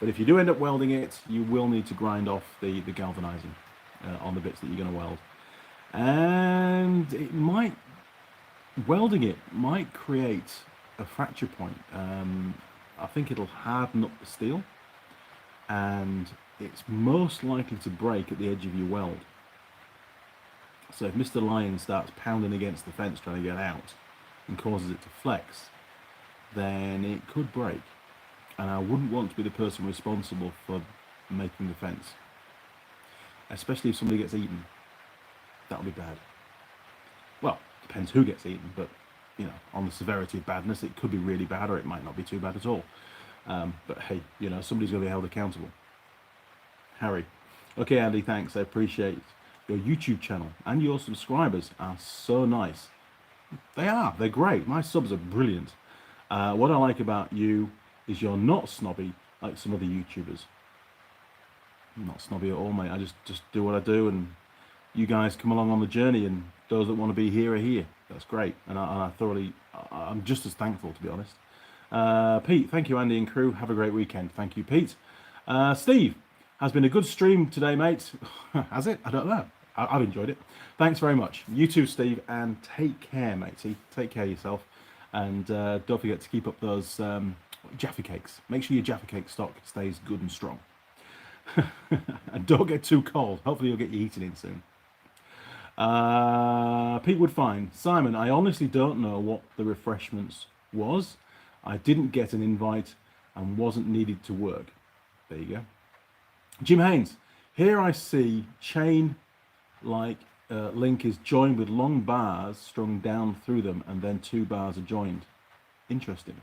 But if you do end up welding it, you will need to grind off the galvanizing on the bits that you're going to weld. And welding it might create a fracture point. I think it'll harden up the steel, and it's most likely to break at the edge of your weld. So if Mr. Lion starts pounding against the fence trying to get out and causes it to flex, then it could break. And I wouldn't want to be the person responsible for making the fence. Especially if somebody gets eaten. That'll be bad. Well, depends who gets eaten, but you know, on the severity of badness, it could be really bad or it might not be too bad at all. But hey, you know, somebody's going to be held accountable. Harry. Okay, Andy, thanks. I appreciate your YouTube channel and your subscribers are so nice. They're great. My subs are brilliant. What I like about you is you're not snobby like some other YouTubers. I'm not snobby at all, mate. I just do what I do, and you guys come along on the journey, and those that want to be here are here. That's great, and I'm just as thankful, to be honest. Pete, thank you, Andy and crew. Have a great weekend. Thank you, Pete. Steve, has been a good stream today, mate. Has it? I don't know. I've enjoyed it. Thanks very much. You too, Steve, and take care, matey. Take care of yourself, and don't forget to keep up those Jaffa cakes. Make sure your Jaffa cake stock stays good and strong. And don't get too cold. Hopefully you'll get your heating in soon. Pete Woodfine. Simon, I honestly don't know what the refreshments was. I didn't get an invite and wasn't needed to work. There you go. Jim Haynes. Here I see chain like link is joined with long bars strung down through them, and then 2 bars are joined. Interesting.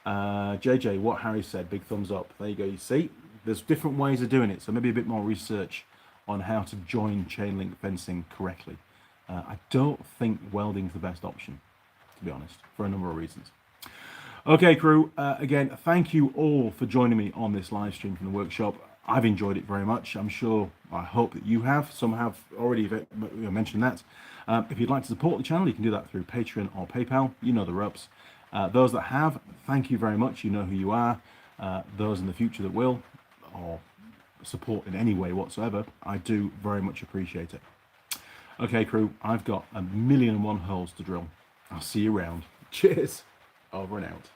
JJ, what Harry said, big thumbs up. There you go. You see, there's different ways of doing it, so maybe a bit more research on how to join chain link fencing correctly. I don't think welding's the best option, to be honest, for a number of reasons. Okay, crew, again, thank you all for joining me on this live stream from the workshop. I've enjoyed it very much. I hope that you have. Some have already mentioned that. If you'd like to support the channel, you can do that through Patreon or PayPal. You know the ropes. Those that have, thank you very much. You know who you are. Those in the future that will, or support in any way whatsoever, I do very much appreciate it. Okay, crew, I've got 1,000,001 holes to drill. I'll see you around. Cheers. Over and out.